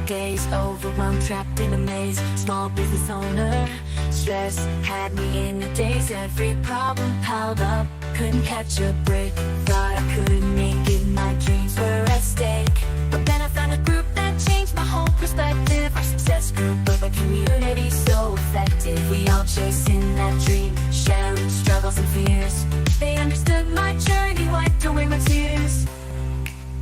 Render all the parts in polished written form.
Days overwhelmed, trapped in a maze, small business owner. Stress had me in a daze, every problem piled up, couldn't catch a break. Thought I couldn't make it, my dreams were at stake. But then I found a group that changed my whole perspective. Our success group of a community so effective. We all chasing that dream, sharing struggles and fears. They understood my journey, wiped away my tears.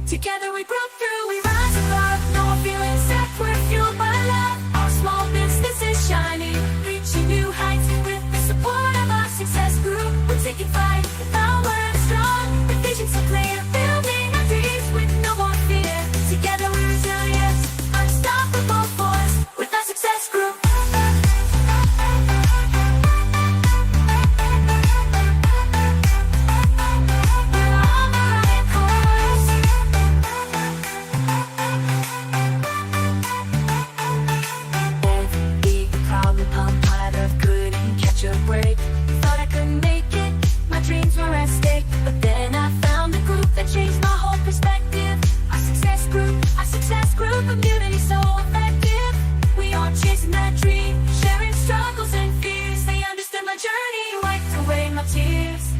Together we broke through, we rise above. No more feeling sad, we're fueled by love. Our small business is shining, reaching new heights. With the support of our success group, we're taking flight. The power is strong, the vision so clear. Building our dreams with no more fear. Together we're resilient, unstoppable force. With our success group. Changed my whole perspective. Our success group, community so effective. We all chasing that dream, sharing struggles and fears. They understood my journey, wiped away my tears.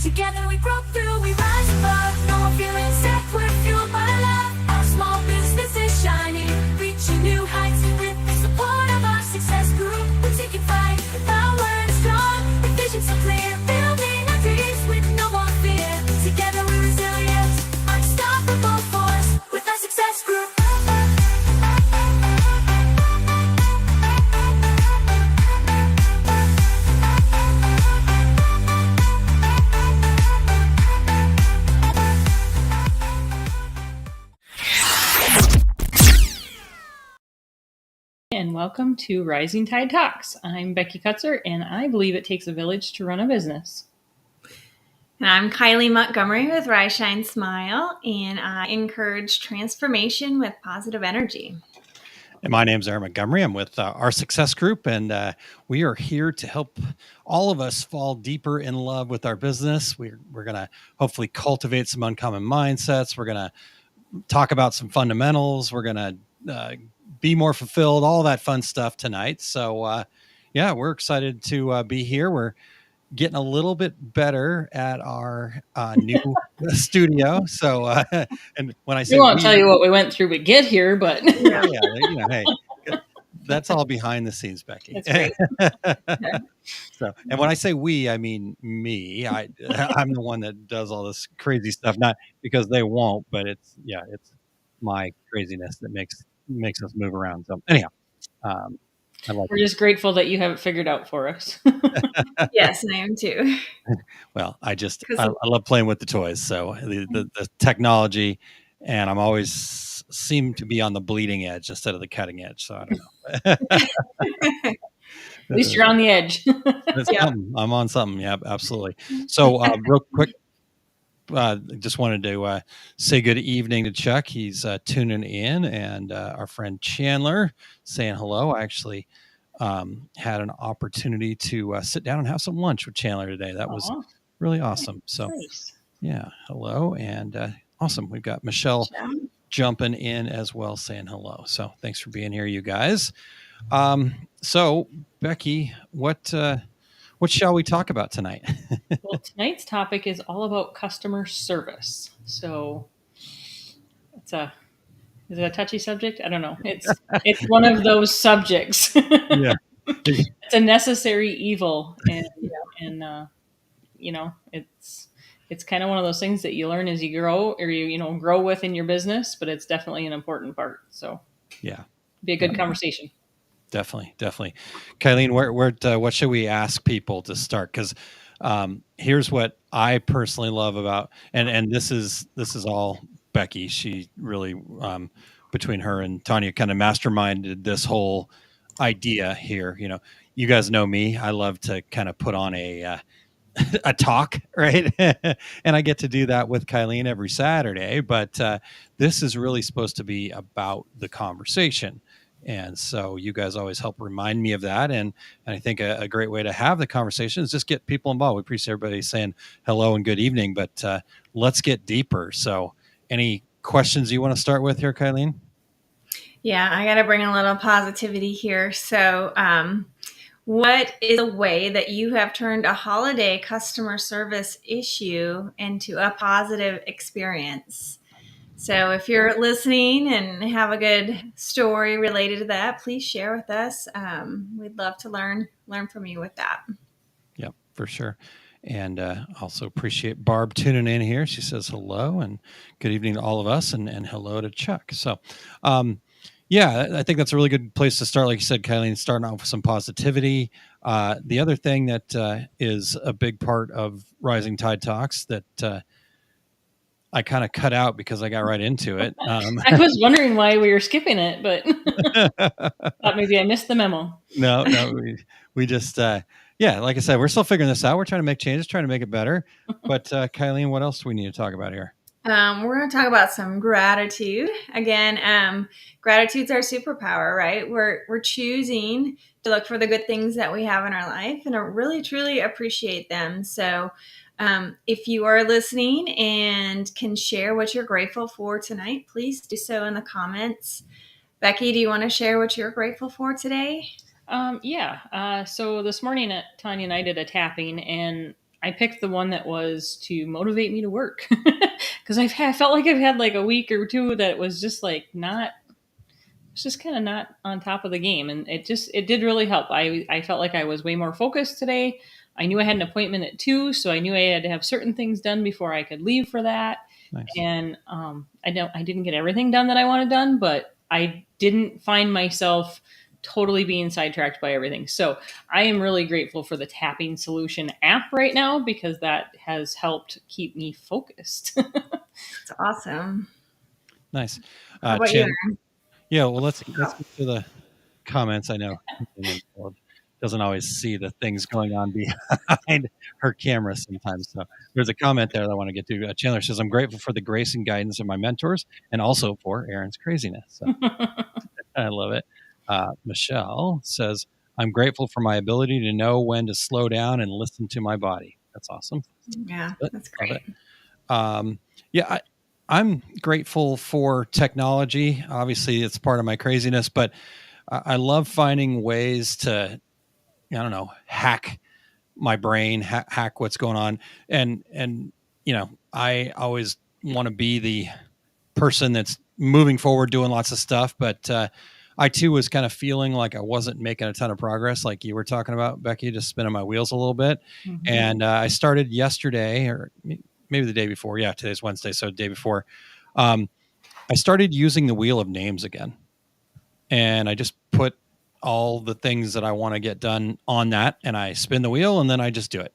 Together we broke through, we rise above. No more feeling sad, we're fueled by love. Our small business is shining, reaching new heights. With the support of our success group, we're taking flight. The power is strong, the vision so clear. Building our dreams with no more fear. Together we're resilient, unstoppable force. With our success group. And welcome to Rising Tide Talks. I'm Becky Kutzer, and I believe it takes a village to run a business. And I'm Kylie Montgomery with Rise, Shine, Smile, and I encourage transformation with positive energy. And my name's Aaron Montgomery. I'm with our success group, and we are here to help all of us fall deeper in love with our business. We're going to hopefully cultivate some uncommon mindsets. We're going to talk about some fundamentals. We're going to be more fulfilled, all that fun stuff tonight. So, yeah, we're excited to be here. We're getting a little bit better at our new studio. So, and when I say we won't tell you what we went through to get here, but yeah, hey, that's all behind the scenes, Becky. That's great. So, and when I say we, I mean me. I'm the one that does all this crazy stuff, not because they won't, but it's my craziness that makes us move around. So, anyhow, we're just grateful that you have it figured out for us. Yes, I am too. Well, I love playing with the toys. So the technology, and I'm always seem to be on the bleeding edge instead of the cutting edge. So I don't know. At least you're on the edge. Yeah. I'm on something. Yeah, absolutely. So real quick, just wanted to say good evening to Chuck. He's tuning in, and our friend Chandler saying hello. I actually had an opportunity to sit down and have some lunch with Chandler today. That was really awesome. So nice. Yeah, hello. And awesome. We've got Michelle jumping in as well saying hello. So thanks for being here, you guys. So Becky, what shall we talk about tonight? Well, tonight's topic is all about customer service. So is it a touchy subject? I don't know. It's one of those subjects. Yeah. It's a necessary evil, and it's kind of one of those things that you learn as you grow, or you grow with in your business, but it's definitely an important part. So yeah, be a good conversation. Definitely. Kylene, what should we ask people to start? Because here's what I personally love about, and this is all Becky. She really, between her and Tanya, kind of masterminded this whole idea here. You guys know me. I love to kind of put on a talk, right? And I get to do that with Kylene every Saturday. But this is really supposed to be about the conversation. And so you guys always help remind me of that. And I think a great way to have the conversation is just get people involved. We appreciate everybody saying hello and good evening, but let's get deeper. So any questions you want to start with here, Kylene? Yeah, I got to bring a little positivity here. So, what is a way that you have turned a holiday customer service issue into a positive experience? So, if you're listening and have a good story related to that, please share with us. We'd love to learn from you with that. Yep, for sure. And also appreciate Barb tuning in here. She says hello and good evening to all of us, and hello to Chuck. So, yeah, I think that's a really good place to start. Like you said, Kylene, starting off with some positivity. The other thing that is a big part of Rising Tide Talks that I kind of cut out because I got right into it. I was wondering why we were skipping it, but thought maybe I missed the memo. No, we just, yeah, like I said, we're still figuring this out. We're trying to make changes, trying to make it better. But Kylene, what else do we need to talk about here? We're going to talk about some gratitude. Again, gratitude's our superpower, right? We're choosing to look for the good things that we have in our life and really, truly appreciate them. So if you are listening and can share what you're grateful for tonight, please do so in the comments. Becky, do you want to share what you're grateful for today? Yeah. So this morning Tanya and I did a tapping, and I picked the one that was to motivate me to work because felt like I've had like a week or two that was just like not, it's just kind of not on top of the game, and it did really help. I felt like I was way more focused today. I knew I had an appointment at 2, so I knew I had to have certain things done before I could leave for that. Nice. And I didn't get everything done that I wanted done, but I didn't find myself totally being sidetracked by everything. So I am really grateful for the Tapping Solution app right now because that has helped keep me focused. It's awesome. Nice. How about you, Chan, Aaron? yeah, well, let's get to the comments. I know doesn't always see the things going on behind her camera sometimes. So there's a comment there that I want to get to. Chandler says, I'm grateful for the grace and guidance of my mentors and also for Aaron's craziness. So I love it. Michelle says, I'm grateful for my ability to know when to slow down and listen to my body. That's awesome. Yeah, that's great. Yeah, I'm grateful for technology. Obviously, it's part of my craziness, but I love finding ways to, I don't know, hack my brain, hack what's going on. And, I always want to be the person that's moving forward, doing lots of stuff. But I too was kind of feeling like I wasn't making a ton of progress, like you were talking about, Becky, just spinning my wheels a little bit. Mm-hmm. And I started yesterday, or maybe the day before. Yeah, today's Wednesday, so the day before. I started using the wheel of names again. And I just put all the things that I want to get done on that, and I spin the wheel, and then I just do it.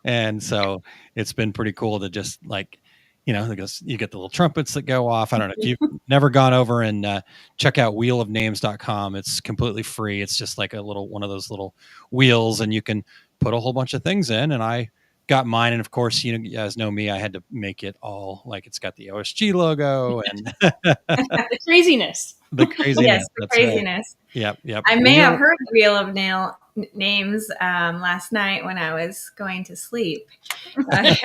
And so it's been pretty cool to just like, because you get the little trumpets that go off. I don't know if you've never gone over and check out wheelofnames.com. It's completely free. It's just like one of those little wheels, and you can put a whole bunch of things in. And I got mine, and of course, you guys know me. I had to make it all like it's got the OSG logo and the craziness. The craziness. Yes, the craziness. Right. Yep. I may have heard Wheel of Names last night when I was going to sleep. I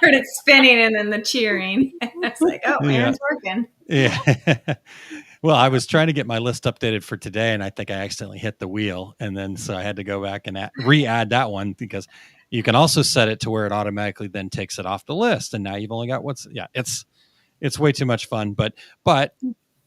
heard it spinning and then the cheering. I was like, oh, Aaron's working. Yeah. Well, I was trying to get my list updated for today, and I think I accidentally hit the wheel. And then so I had to go back and re-add that one, because you can also set it to where it automatically then takes it off the list. And now you've only got it's way too much fun. But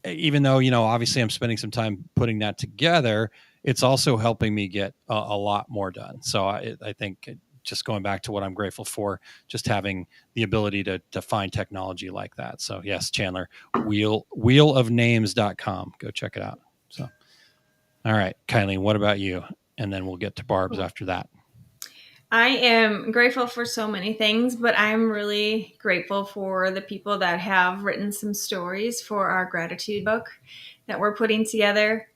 even though, obviously I'm spending some time putting that together, it's also helping me get a lot more done. So I think just going back to what I'm grateful for, just having the ability to find technology like that. So yes, Chandler, wheelofnames.com. Go check it out. So, all right, Kylie, what about you? And then we'll get to Barb's after that. I am grateful for so many things, but I'm really grateful for the people that have written some stories for our gratitude book that we're putting together.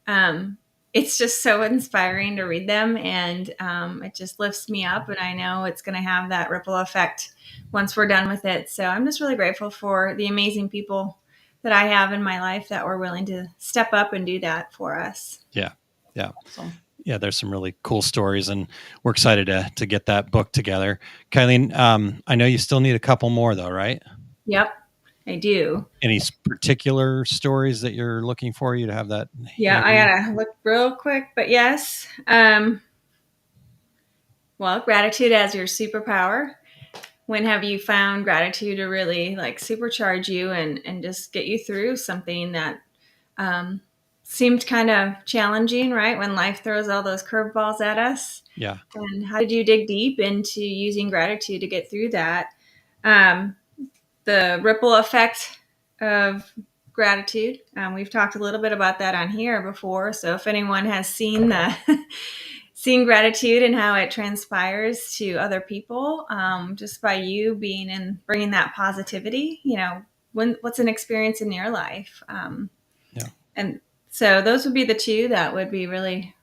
It's just so inspiring to read them, and it just lifts me up, and I know it's going to have that ripple effect once we're done with it. So I'm just really grateful for the amazing people that I have in my life that were willing to step up and do that for us. Yeah. Awesome. Yeah, there's some really cool stories, and we're excited to get that book together. Kylene, I know you still need a couple more though, right? Yep. I do. Any particular stories that you're looking for you to have that Yeah, I handy? gotta look real quick, but yes. Well, gratitude as your superpower. When have you found gratitude to really like supercharge you and just get you through something that um, seemed kind of challenging, right? When life throws all those curveballs at us. Yeah. And how did you dig deep into using gratitude to get through that? Um, the ripple effect of gratitude. We've talked a little bit about that on here before. So if anyone has seen the seen gratitude and how it transpires to other people, just by you being and bringing that positivity, what's an experience in your life? Yeah. And so those would be the two that would be really,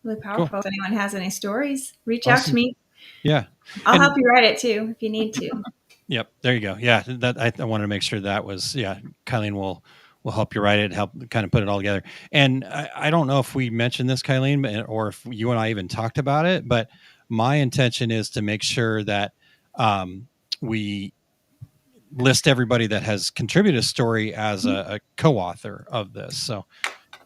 really Cool. powerful. If anyone has any stories, reach out to Awesome. me. Yeah. I'll And help you write it too if you need to. yep, there you go. Yeah, that I wanted to make sure that was, yeah, Kylene will help you write it, help kind of put it all together. And I don't know if we mentioned this, Kylene, or if you and I even talked about it, but my intention is to make sure that we list everybody that has contributed a story as a co-author of this. So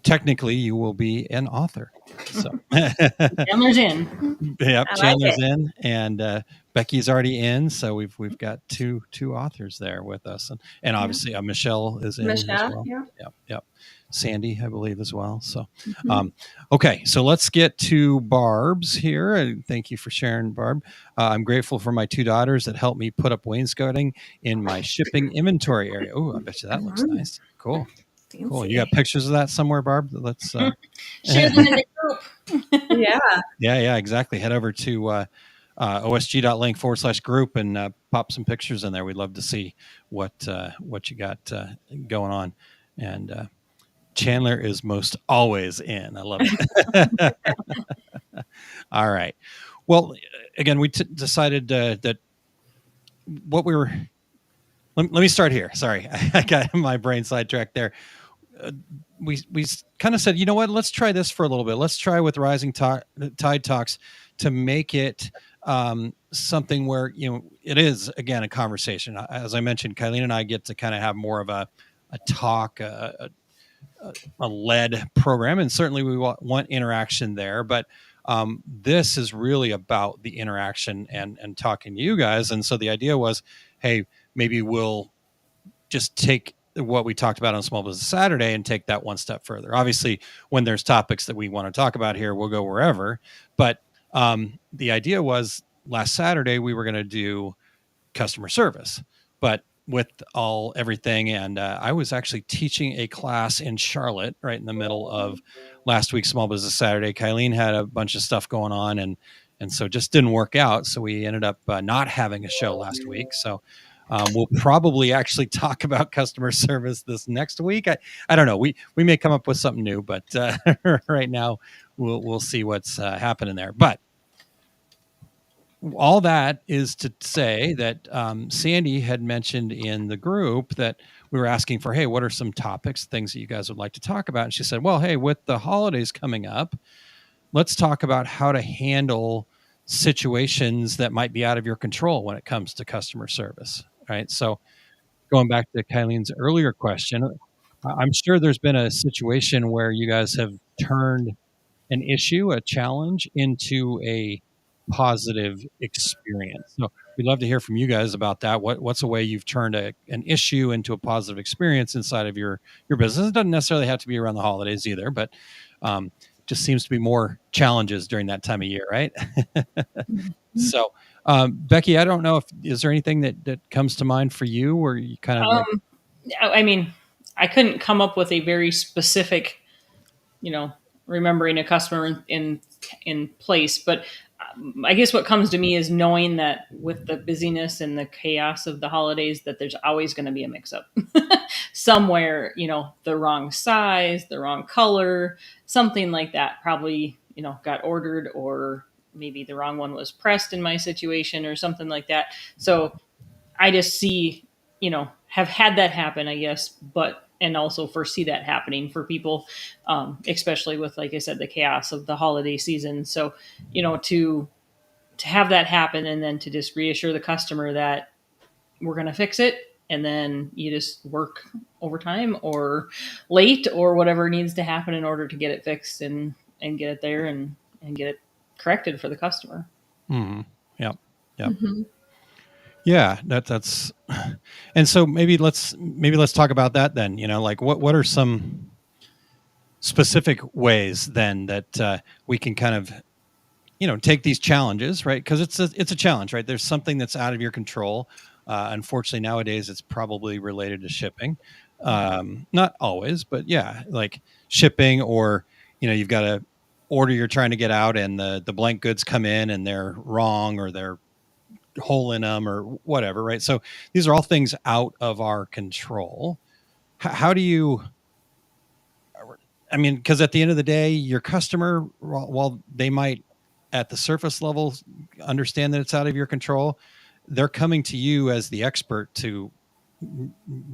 technically, you will be an author. So Chandler's in. yep, I like Chandler's it. in, and Becky's already in. So we've got two authors there with us, and Yeah. obviously Michelle is in as Michelle, well. yeah. Yep. Sandy, I believe, as well. So, Mhm. okay, so let's get to Barb's here. And thank you for sharing, Barb. I'm grateful for my two daughters that helped me put up wainscoting in my shipping inventory area. Oh, I bet you that looks Mhm. nice. Cool. You got Fancy. pictures of that somewhere, Barb? Let's. Share them in the group. Yeah. Yeah, exactly. Head over to osg.link/group and pop some pictures in there. We'd love to see what you got going on. And Chandler is most always in. I love it. All right. Well, again, we decided that what we were. Let me start here. Sorry, I got my brain sidetracked there. We kind of said, you know what? Let's try this for a little bit. Let's try with Rising Tide Talks to make it something where it is again a conversation. As I mentioned, Kylene and I get to kind of have more of a talk, a led program, and certainly we want interaction there. But this is really about the interaction and talking to you guys. And so the idea was, hey, maybe we'll just take what we talked about on Small Business Saturday and take that one step further. Obviously, when there's topics that we want to talk about here, we'll go wherever. But the idea was last Saturday we were going to do customer service, but with everything. And I was actually teaching a class in Charlotte right in the middle of last week's Small Business Saturday. Kylene had a bunch of stuff going on, and so it just didn't work out. So we ended up not having a show last week. So we'll probably actually talk about customer service this next week. I don't know. We may come up with something new, but right now we'll see what's happening there. But all that is to say that Sandy had mentioned in the group that we were asking for, hey, what are some topics, things that you guys would like to talk about? And she said, well, hey, with the holidays coming up, let's talk about how to handle situations that might be out of your control when it comes to customer service. Right. So going back to Kylene's earlier question, I'm sure there's been a situation where you guys have turned an issue, a challenge, into a positive experience. So we'd love to hear from you guys about that. What's a way you've turned an issue into a positive experience inside of your business? It doesn't necessarily have to be around the holidays either, but just seems to be more challenges during that time of year, right? So, Becky, I don't know if is there anything that comes to mind for you where you kind of like, I mean, I couldn't come up with a very specific, remembering a customer in place, but I guess what comes to me is knowing that with the busyness and the chaos of the holidays, that there's always going to be a mix-up somewhere. The wrong size, the wrong color, something like that. Probably got ordered, or maybe the wrong one was pressed in my situation, or something like that. So I just see, have had that happen, I guess, and also foresee that happening for people, especially with, like I said, the chaos of the holiday season. So, to have that happen, and then to just reassure the customer that we're going to fix it. and then you just work overtime or late or whatever needs to happen in order to get it fixed and get it there and get it corrected for the customer. Mm-hmm. Yep. Yep. Mm-hmm. Yeah, that's and so maybe let's talk about that then. Like what are some specific ways then that we can kind of take these challenges, right? Because it's a challenge, right? There's something that's out of your control. Unfortunately, nowadays it's probably related to shipping. Not always, but yeah, like shipping, or you've got a order you're trying to get out, and the blank goods come in and they're wrong, or they're hole in them, or whatever, right? So these are all things out of our control. How do you? I mean, because at the end of the day, your customer, while they might at the surface level understand that it's out of your control, they're coming to you as the expert to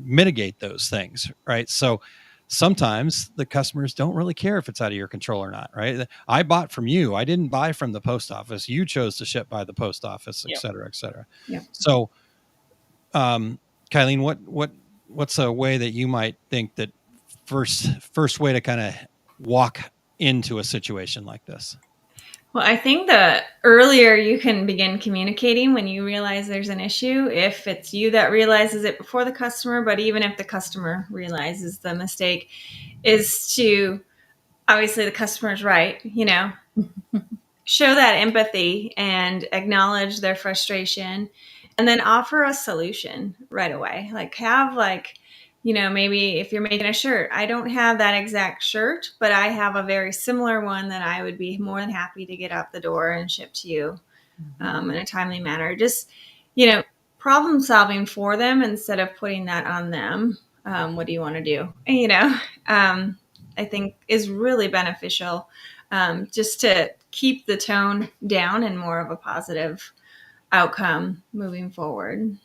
mitigate those things, right? So sometimes the customers don't really care if it's out of your control or not, right? I bought from you. I didn't buy from the post office. You chose to ship by the post office, et cetera, et cetera. Yeah. So, Kylene, what's a way that you might think that first way to kind of walk into a situation like this? Well, I think the earlier you can begin communicating when you realize there's an issue, if it's you that realizes it before the customer, but even if the customer realizes the mistake, is to, obviously the customer's right, show that empathy and acknowledge their frustration, and then offer a solution right away. Like have maybe if you're making a shirt, I don't have that exact shirt, but I have a very similar one that I would be more than happy to get out the door and ship to you in a timely manner. Just, problem solving for them instead of putting that on them. What do you want to do? I think is really beneficial, just to keep the tone down and more of a positive outcome moving forward.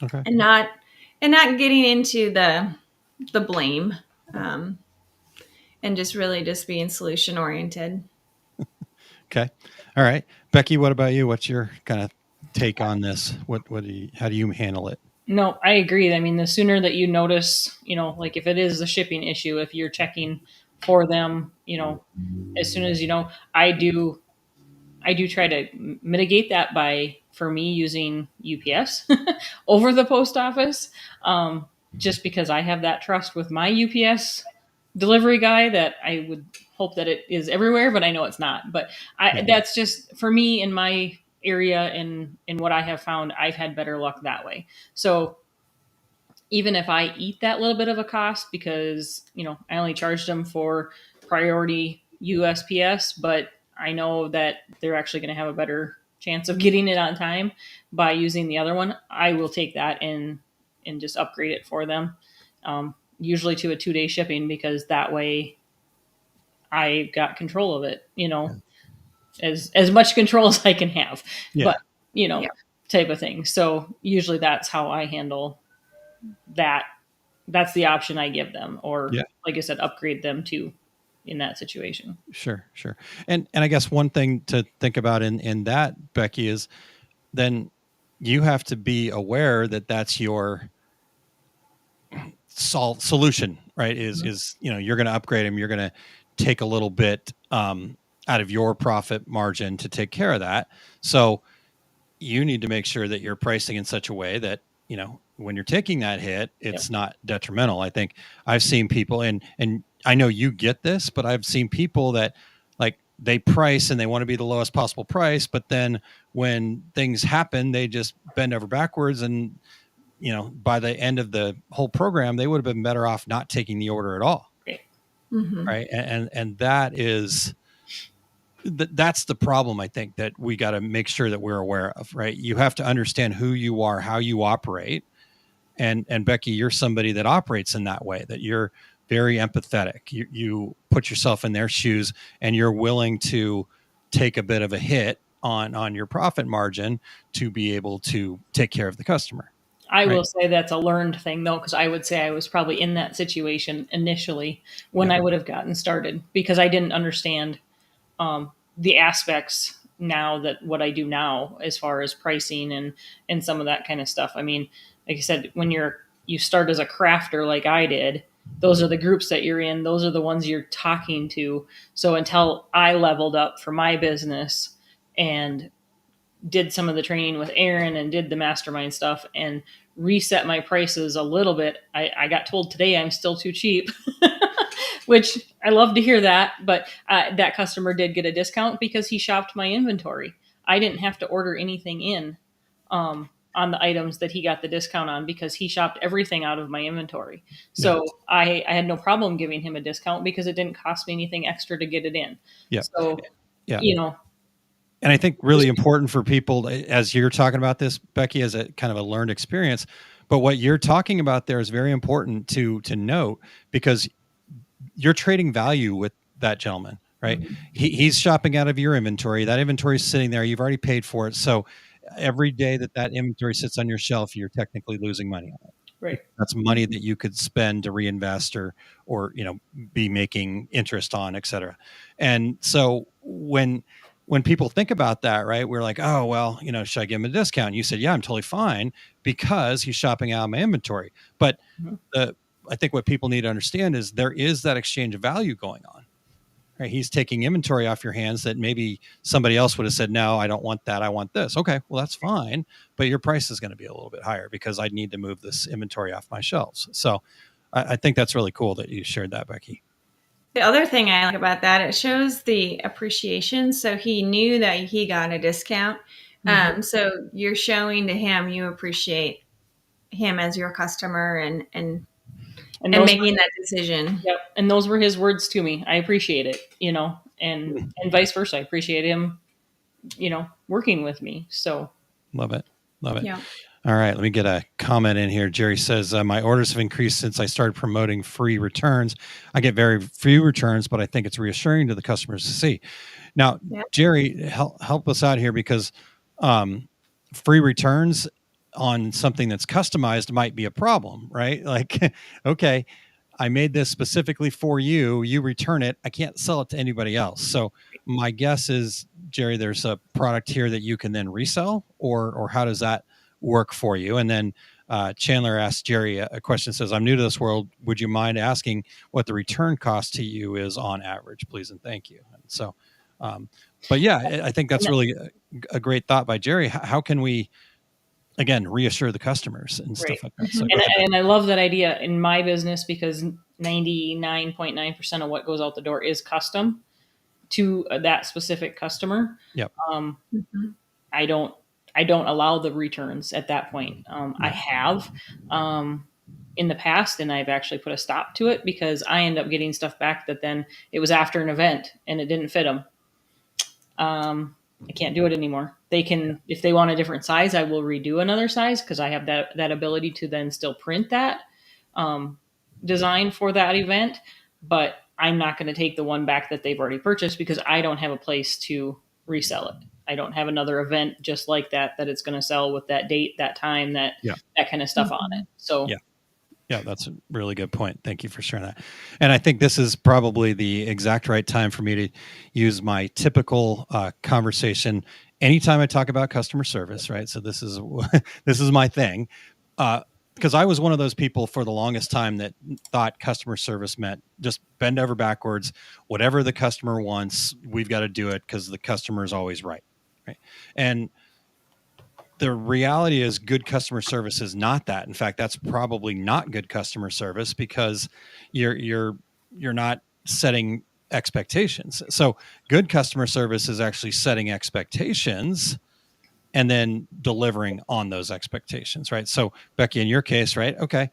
Okay. And not getting into the blame, and just really just being solution oriented. Okay. All right. Becky, what about you? What's your kind of take on this? How do you handle it? No, I agree. I mean, the sooner that you notice, like if it is a shipping issue, if you're checking for them, as soon as I do try to mitigate that for me using UPS over the post office, just because I have that trust with my UPS delivery guy that I would hope that it is everywhere, but I know it's not. But that's just for me in my area, and in what I have found, I've had better luck that way. So even if I eat that little bit of a cost because, I only charged them for priority USPS, but I know that they're actually going to have a better chance of getting it on time by using the other one, I will take that and just upgrade it for them. Usually to a 2-day shipping, because that way I got control of it, as much control as I can have, but type of thing. So usually that's how I handle that. That's the option I give them, or like I said, upgrade them to in that situation. Sure. And I guess one thing to think about in that, Becky, is then you have to be aware that that's your solution, right? Is you're going to upgrade them. You're going to take a little bit out of your profit margin to take care of that. So you need to make sure that you're pricing in such a way that, when you're taking that hit, it's not detrimental. I think I've seen people, and I know you get this, but I've seen people that like they price and they want to be the lowest possible price, but then when things happen, they just bend over backwards, and by the end of the whole program, they would have been better off not taking the order at all. Mm-hmm. Right. And that's the problem, I think, that we got to make sure that we're aware of, right? You have to understand who you are, how you operate. And Becky, you're somebody that operates in that way, that you're very empathetic. You put yourself in their shoes, and you're willing to take a bit of a hit on your profit margin to be able to take care of the customer. I will say that's a learned thing, though, because I would say I was probably in that situation initially when I would have gotten started, because I didn't understand the aspects now that what I do now as far as pricing and some of that kind of stuff. I mean, like I said, when you're you start as a crafter like I did, those are the groups that you're in. Those are the ones you're talking to. So until I leveled up for my business and did some of the training with Aaron and did the mastermind stuff and reset my prices a little bit, I got told today I'm still too cheap, which I love to hear that. But that customer did get a discount because he shopped my inventory. I didn't have to order anything in on the items that he got the discount on because he shopped everything out of my inventory. So I had no problem giving him a discount because it didn't cost me anything extra to get it in. Yeah. So, Yeah. you know, and I think really important for people, as you're talking about this, Becky, as a kind of a learned experience, but what you're talking about there is very important to note, because you're trading value with that gentleman, right? Mm-hmm. He's shopping out of your inventory. That inventory is sitting there. You've already paid for it. So every day that inventory sits on your shelf, you're technically losing money on it. Right. That's money that you could spend to reinvest or be making interest on, et cetera. And so when people think about that, right, we're like, oh, well, should I give him a discount? You said, yeah, I'm totally fine because he's shopping out of my inventory. But I think what people need to understand is there is that exchange of value going on. Right? He's taking inventory off your hands that maybe somebody else would have said, no, I don't want that. I want this. Okay, well, that's fine. But your price is going to be a little bit higher because I need to move this inventory off my shelves. So I think that's really cool that you shared that, Becky. The other thing I like about that, it shows the appreciation. So he knew that he got a discount. So you're showing to him you appreciate him as your customer and making that decision. Yep. And those were his words to me. I appreciate it, and vice versa. I appreciate him, working with me. So love it. Yeah. All right, let me get a comment in here. Jerry says, my orders have increased since I started promoting free returns. I get very few returns, but I think it's reassuring to the customers to see. Now, Jerry, help us out here, because free returns on something that's customized might be a problem, right? Like, okay, I made this specifically for you. You return it. I can't sell it to anybody else. So my guess is, Jerry, there's a product here that you can then resell, or how does that work for you? And then Chandler asked Jerry a question, says, I'm new to this world. Would you mind asking what the return cost to you is on average, please? And thank you. And so, but yeah, I think that's really a great thought by Jerry. How can we, again, reassure the customers and stuff like that? So and I love that idea in my business, because 99.9% of what goes out the door is custom to that specific customer. Yep. I don't allow the returns at that point. I have in the past, and I've actually put a stop to it because I end up getting stuff back that then it was after an event and it didn't fit them. I can't do it anymore. They can, if they want a different size, I will redo another size because I have that ability to then still print that design for that event. But I'm not going to take the one back that they've already purchased because I don't have a place to resell it. I don't have another event just like that it's going to sell with that date, that time, that kind of stuff on it. So yeah, that's a really good point. Thank you for sharing that. And I think this is probably the exact right time for me to use my typical conversation anytime I talk about customer service, right? So this is my thing. Because I was one of those people for the longest time that thought customer service meant just bend over backwards. Whatever the customer wants, we've got to do it because the customer is always right. And the reality is, good customer service is not that. In fact, that's probably not good customer service because you're not setting expectations. So good customer service is actually setting expectations and then delivering on those expectations, right? So Becky, in your case, right? Okay.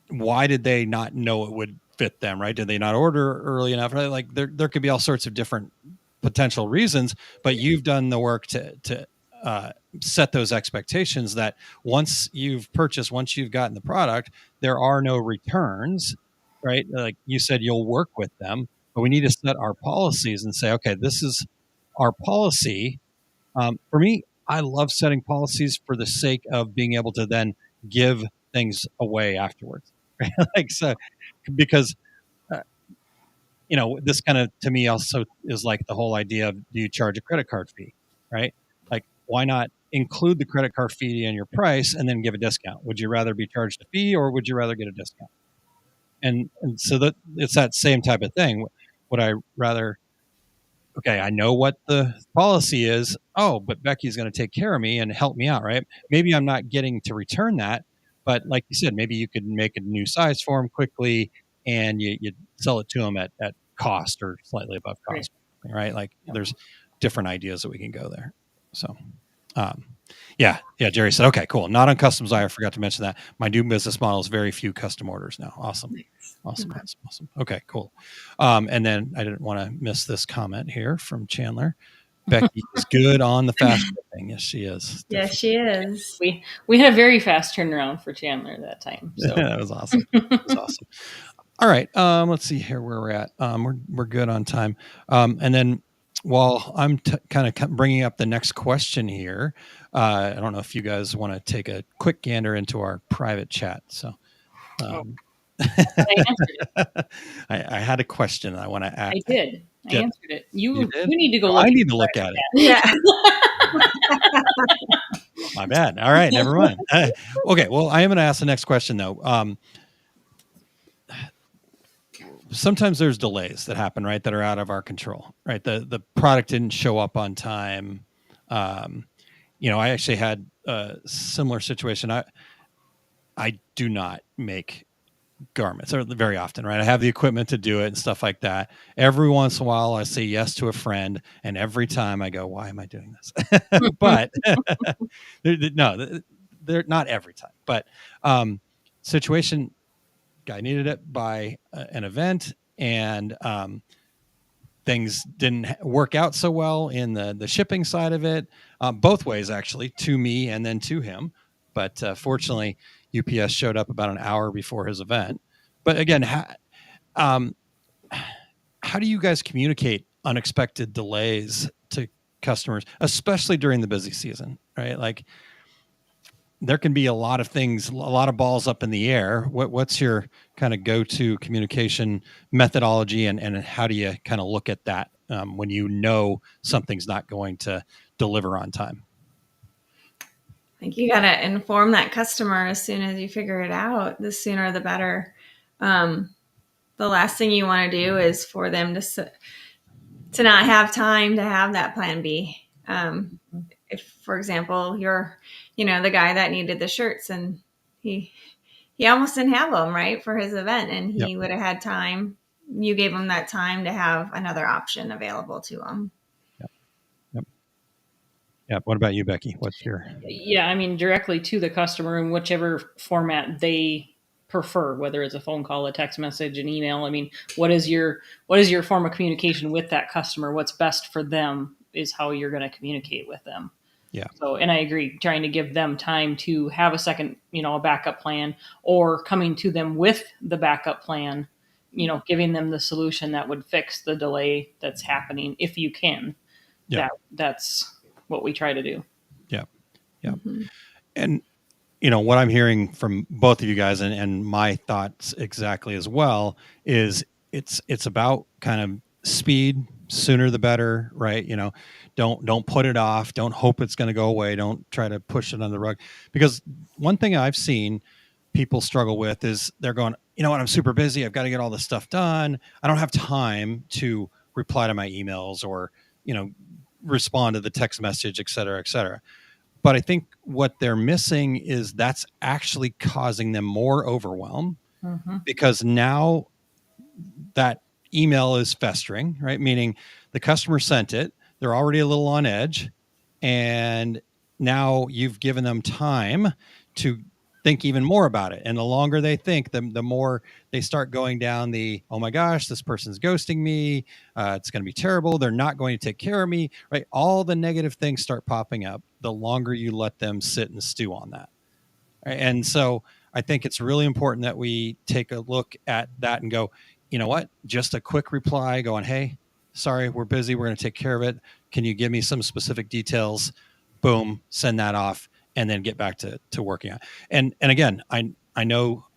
Why did they not know it would fit them, right? Did they not order early enough? Right? Like there could be all sorts of different potential reasons, but you've done the work to set those expectations that once you've purchased, once you've gotten the product, there are no returns, right? Like you said, you'll work with them, but we need to set our policies and say, okay, this is our policy. For me, I love setting policies for the sake of being able to then give things away afterwards. Right? Like, so, because this kind of, to me, also is like the whole idea of, do you charge a credit card fee, right? Like, why not include the credit card fee in your price and then give a discount? Would you rather be charged a fee or would you rather get a discount? And so that it's that same type of thing. Would I rather, okay, I know what the policy is. Oh, but Becky's going to take care of me and help me out, right? Maybe I'm not getting to return that, but like you said, maybe you could make a new size for them quickly and you sell it to them at cost or slightly above cost, right? Like there's different ideas that we can go there. So, yeah, Jerry said, okay, cool. Not on customs. I forgot to mention that. My new business model is very few custom orders now. Awesome. Okay, cool. And then I didn't want to miss this comment here from Chandler. Becky is good on the fast shipping. Yes, she is. Yes, she is. We had a very fast turnaround for Chandler that time. So that was awesome. That was awesome. All right. Let's see here where we're at. We're good on time. And then while I'm kind of bringing up the next question here, I don't know if you guys want to take a quick gander into our private chat. So, I answered it. I had a question I want to ask. I did. I answered it. You did? need to go. I need to look at it. Yeah. My bad. All right, never mind. Okay, well, I am going to ask the next question though. Sometimes there's delays that happen, right, that are out of our control, right? The product didn't show up on time. I actually had a similar situation. I do not make garments very often, right? I have the equipment to do it and stuff like that. Every once in a while I say yes to a friend, and every time I go, why am I doing this? But no, they're not every time, but situation, guy needed it by an event, and things didn't work out so well in the shipping side of it, both ways actually, to me and then to him. But fortunately, UPS showed up about an hour before his event. But again, how do you guys communicate unexpected delays to customers, especially during the busy season, right? Like there can be a lot of things, a lot of balls up in the air. What's your kind of go-to communication methodology, and how do you kind of look at that when you know something's not going to deliver on time? I think you got to inform that customer as soon as you figure it out. The sooner the better. The last thing you want to do is for them to not have time to have that plan B. If, for example, you're, the guy that needed the shirts and he almost didn't have them, right, for his event, and he would have had time. You gave him that time to have another option available to him. Yeah. What about you, Becky? What's your? Yeah, I mean, directly to the customer in whichever format they prefer, whether it's a phone call, a text message, an email. I mean, what is your form of communication with that customer? What's best for them is how you're going to communicate with them. Yeah. So, and I agree, trying to give them time to have a second, a backup plan, or coming to them with the backup plan, giving them the solution that would fix the delay that's happening if you can. Yeah. That's what we try to do. Yeah. Yeah. Mm-hmm. And, what I'm hearing from both of you guys and my thoughts exactly as well is it's about kind of speed, sooner the better, right? Don't put it off. Don't hope it's going to go away. Don't try to push it under the rug, because one thing I've seen people struggle with is they're going, I'm super busy. I've got to get all this stuff done. I don't have time to reply to my emails or, respond to the text message, et cetera, et cetera. But I think what they're missing is that's actually causing them more overwhelm, because now that email is festering, right? Meaning the customer sent it, they're already a little on edge, and now you've given them time to think even more about it. And the longer they think, the more they start going down the, oh my gosh, this person's ghosting me. It's going to be terrible. They're not going to take care of me, right? All the negative things start popping up the longer you let them sit and stew on that. Right? And so I think it's really important that we take a look at that and go, you know what, just a quick reply going, hey, sorry, we're busy. We're going to take care of it. Can you give me some specific details? Boom, send that off, and then get back to working on it. And again, I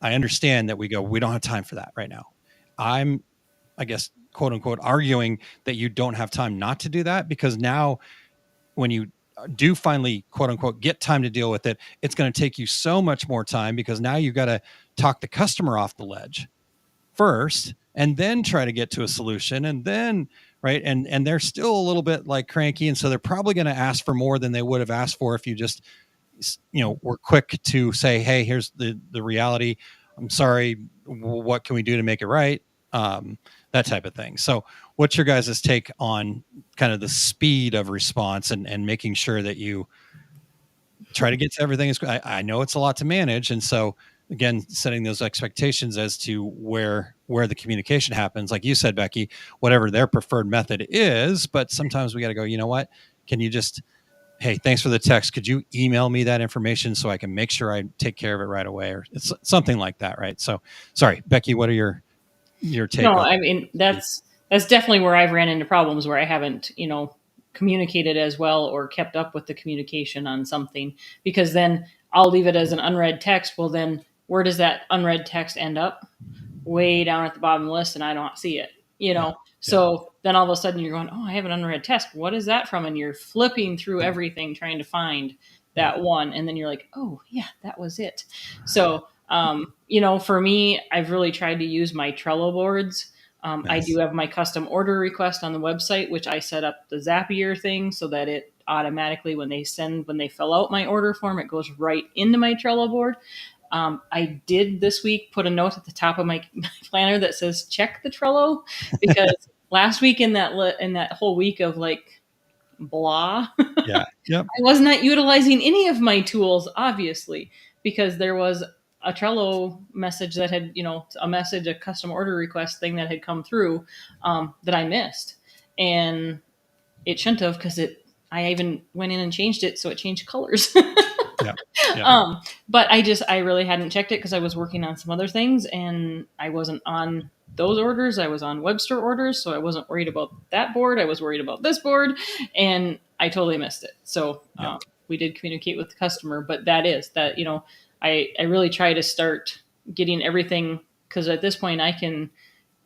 understand that we don't have time for that right now. I'm, I guess, quote unquote, arguing that you don't have time not to do that, because now when you do finally, quote unquote, get time to deal with it, it's going to take you so much more time, because now you've got to talk the customer off the ledge first, and then try to get to a solution, and then right, and they're still a little bit like cranky, and so they're probably going to ask for more than they would have asked for if you just, were quick to say, hey, here's the reality, I'm sorry, what can we do to make it right, that type of thing. So what's your guys' take on kind of the speed of response, and making sure that you try to get to everything? I know it's a lot to manage, and so again, setting those expectations as to where the communication happens, like you said, Becky, whatever their preferred method is. But sometimes we got to go, you know what, can you just, hey, thanks for the text, could you email me that information so I can make sure I take care of it right away, or it's something like that, right? So sorry, Becky, what are your take No, on? I mean, that's definitely where I've ran into problems, where I haven't, communicated as well or kept up with the communication on something, because then I'll leave it as an unread text. Well, then where does that unread text end up? Way down at the bottom of the list, and I don't see it, So then all of a sudden you're going, oh, I have an unread text. What is that from? And you're flipping through everything trying to find that one. And then you're like, oh yeah, that was it. So, for me, I've really tried to use my Trello boards. Nice. I do have my custom order request on the website, which I set up the Zapier thing so that it automatically, when they fill out my order form, it goes right into my Trello board. I did this week put a note at the top of my planner that says check the Trello, because last week in that whole week of like blah, Yep. I was not utilizing any of my tools, obviously, because there was a Trello message that had, a custom order request thing that had come through that I missed, and it shouldn't have, because I even went in and changed it so it changed colors. Yeah. But I really hadn't checked it because I was working on some other things, and I wasn't on those orders. I was on Webster orders, so I wasn't worried about that board. I was worried about this board, and I totally missed it. So we did communicate with the customer, but I really try to start getting everything, because at this point I can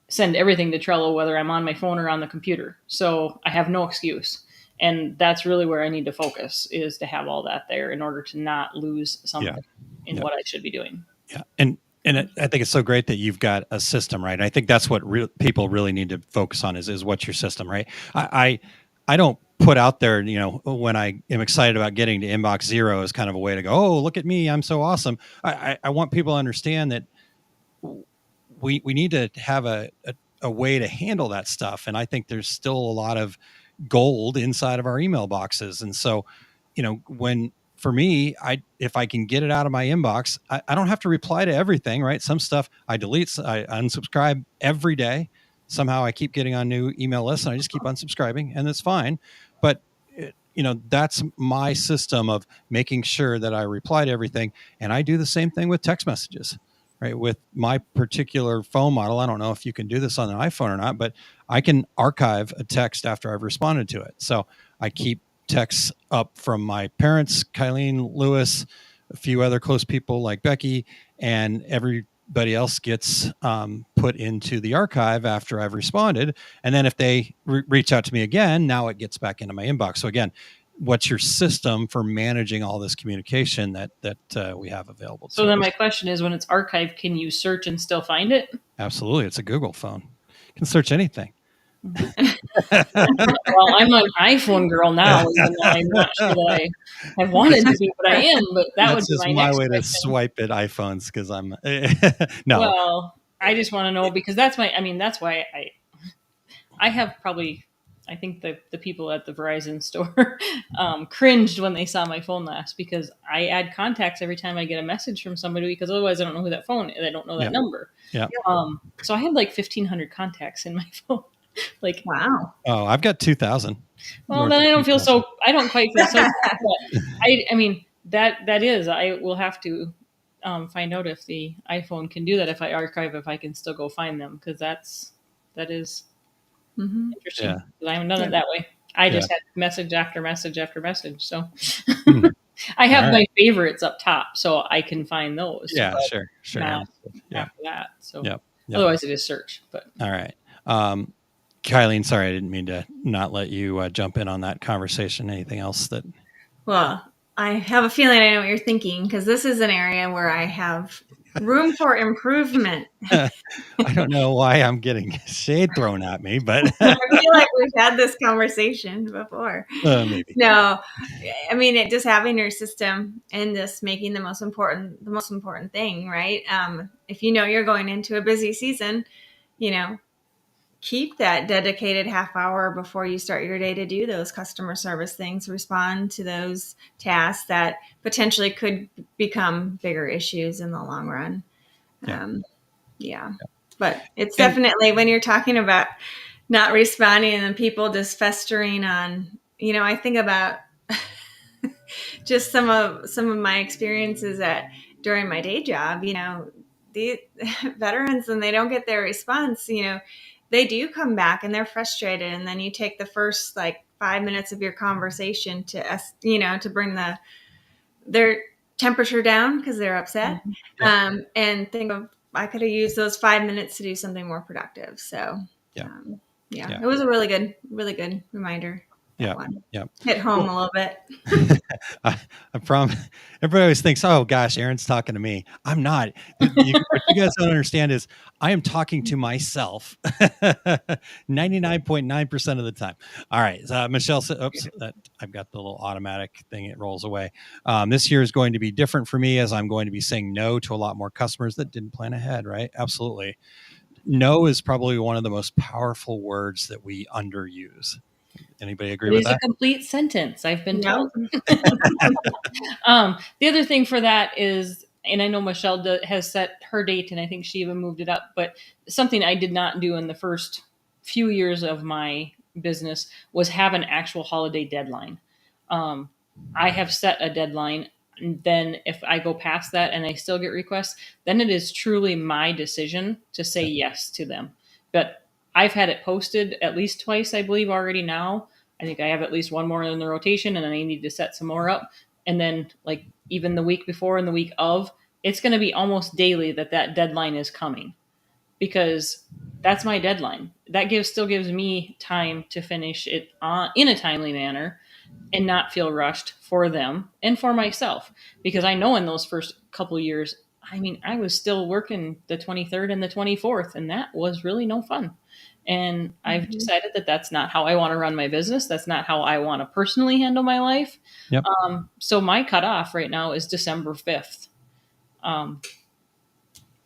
send everything to Trello, whether I'm on my phone or on the computer. So I have no excuse. And that's really where I need to focus, is to have all that there in order to not lose something in what I should be doing. Yeah. And I think it's so great that you've got a system, right? And I think that's what people really need to focus on is what's your system, right? I don't put out there, when I am excited about getting to inbox zero as kind of a way to go, oh, look at me, I'm so awesome. I want people to understand that we need to have a way to handle that stuff. And I think there's still a lot of gold inside of our email boxes. And so, for me, if I can get it out of my inbox, I don't have to reply to everything, right? Some stuff I delete, I unsubscribe every day. Somehow I keep getting on new email lists and I just keep unsubscribing, and that's fine. But that's my system of making sure that I reply to everything. And I do the same thing with text messages, right? With my particular phone model, I don't know if you can do this on an iPhone or not, but I can archive a text after I've responded to it. So I keep texts up from my parents, Kylene, Lewis, a few other close people like Becky, and everybody else gets put into the archive after I've responded. And then if they reach out to me again, now it gets back into my inbox. So again, what's your system for managing all this communication that we have available? So then my question is, when it's archived, can you search and still find it? Absolutely. It's a Google phone. You can search anything. Well, I'm an iPhone girl now, even though I'm not sure that I have wanted to be, but I am. But that's would be my way question. to swipe at iPhones, because I'm no. Well, I just want to know, because that's why I have probably, I think the people at the Verizon store cringed when they saw my phone last, because I add contacts every time I get a message from somebody, because otherwise I don't know who that phone is. I don't know that number. Yeah. So I have like 1,500 contacts in my phone. Like, wow. Oh, I've got 2,000. Well, then I don't quite feel so bad, but I mean, that is, I will have to find out if the iPhone can do that, if I archive, if I can still go find them, because that is interesting. I haven't done it that way. I just had message after message after message. So I have my favorites up top, so I can find those. Yeah, sure. After that. So Yep. Otherwise it is search. But all right. Kylene, sorry, I didn't mean to not let you jump in on that conversation. Anything else that? Well, I have a feeling I know what you're thinking, because this is an area where I have room for improvement. I don't know why I'm getting shade thrown at me, but I feel like we've had this conversation before. maybe. No, I mean, it just having your system and just making the most important thing, right? If you know you're going into a busy season, you know, keep that dedicated half hour before you start your day to do those customer service things, respond to those tasks that potentially could become bigger issues in the long run. Yeah. Yeah. But it's And definitely when you're talking about not responding and people just festering on, I think about just some of my experiences during my day job, the veterans, and they don't get their response, they do come back and they're frustrated, and then you take the first like 5 minutes of your conversation to bring their temperature down because they're upset. And think of, I could have used those 5 minutes to do something more productive. So it was a really good reminder. That one hit home a little bit. I promise. Everybody always thinks, "Oh gosh, Erin's talking to me." I'm not. What you guys don't understand is I am talking to myself 99.9% of the time. All right, Michelle said, "Oops, I've got the little automatic thing; it rolls away." This year is going to be different for me, as I'm going to be saying no to a lot more customers that didn't plan ahead. Right? Absolutely. No is probably one of the most powerful words that we underuse. Anybody agree with It is that? a complete sentence, I've been Yep. told. The other thing for that is, and I know Michelle has set her date, and I think she even moved it up, but something I did not do in the first few years of my business was have an actual holiday deadline. I have set a deadline, and then if I go past that and I still get requests, then it is truly my decision to say yes to them. But I've had it posted at least twice, I believe, already now. I think I have at least one more in the rotation, and then I need to set some more up. And then, like, even the week before and the week of, it's going to be almost daily that deadline is coming, because that's my deadline. That still gives me time to finish it in a timely manner and not feel rushed for them and for myself. Because I know in those first couple of years, I mean, I was still working the 23rd and the 24th, and that was really no fun. And I've decided that that's not how I want to run my business. That's not how I want to personally handle my life. Yep. So my cutoff right now is December 5th. And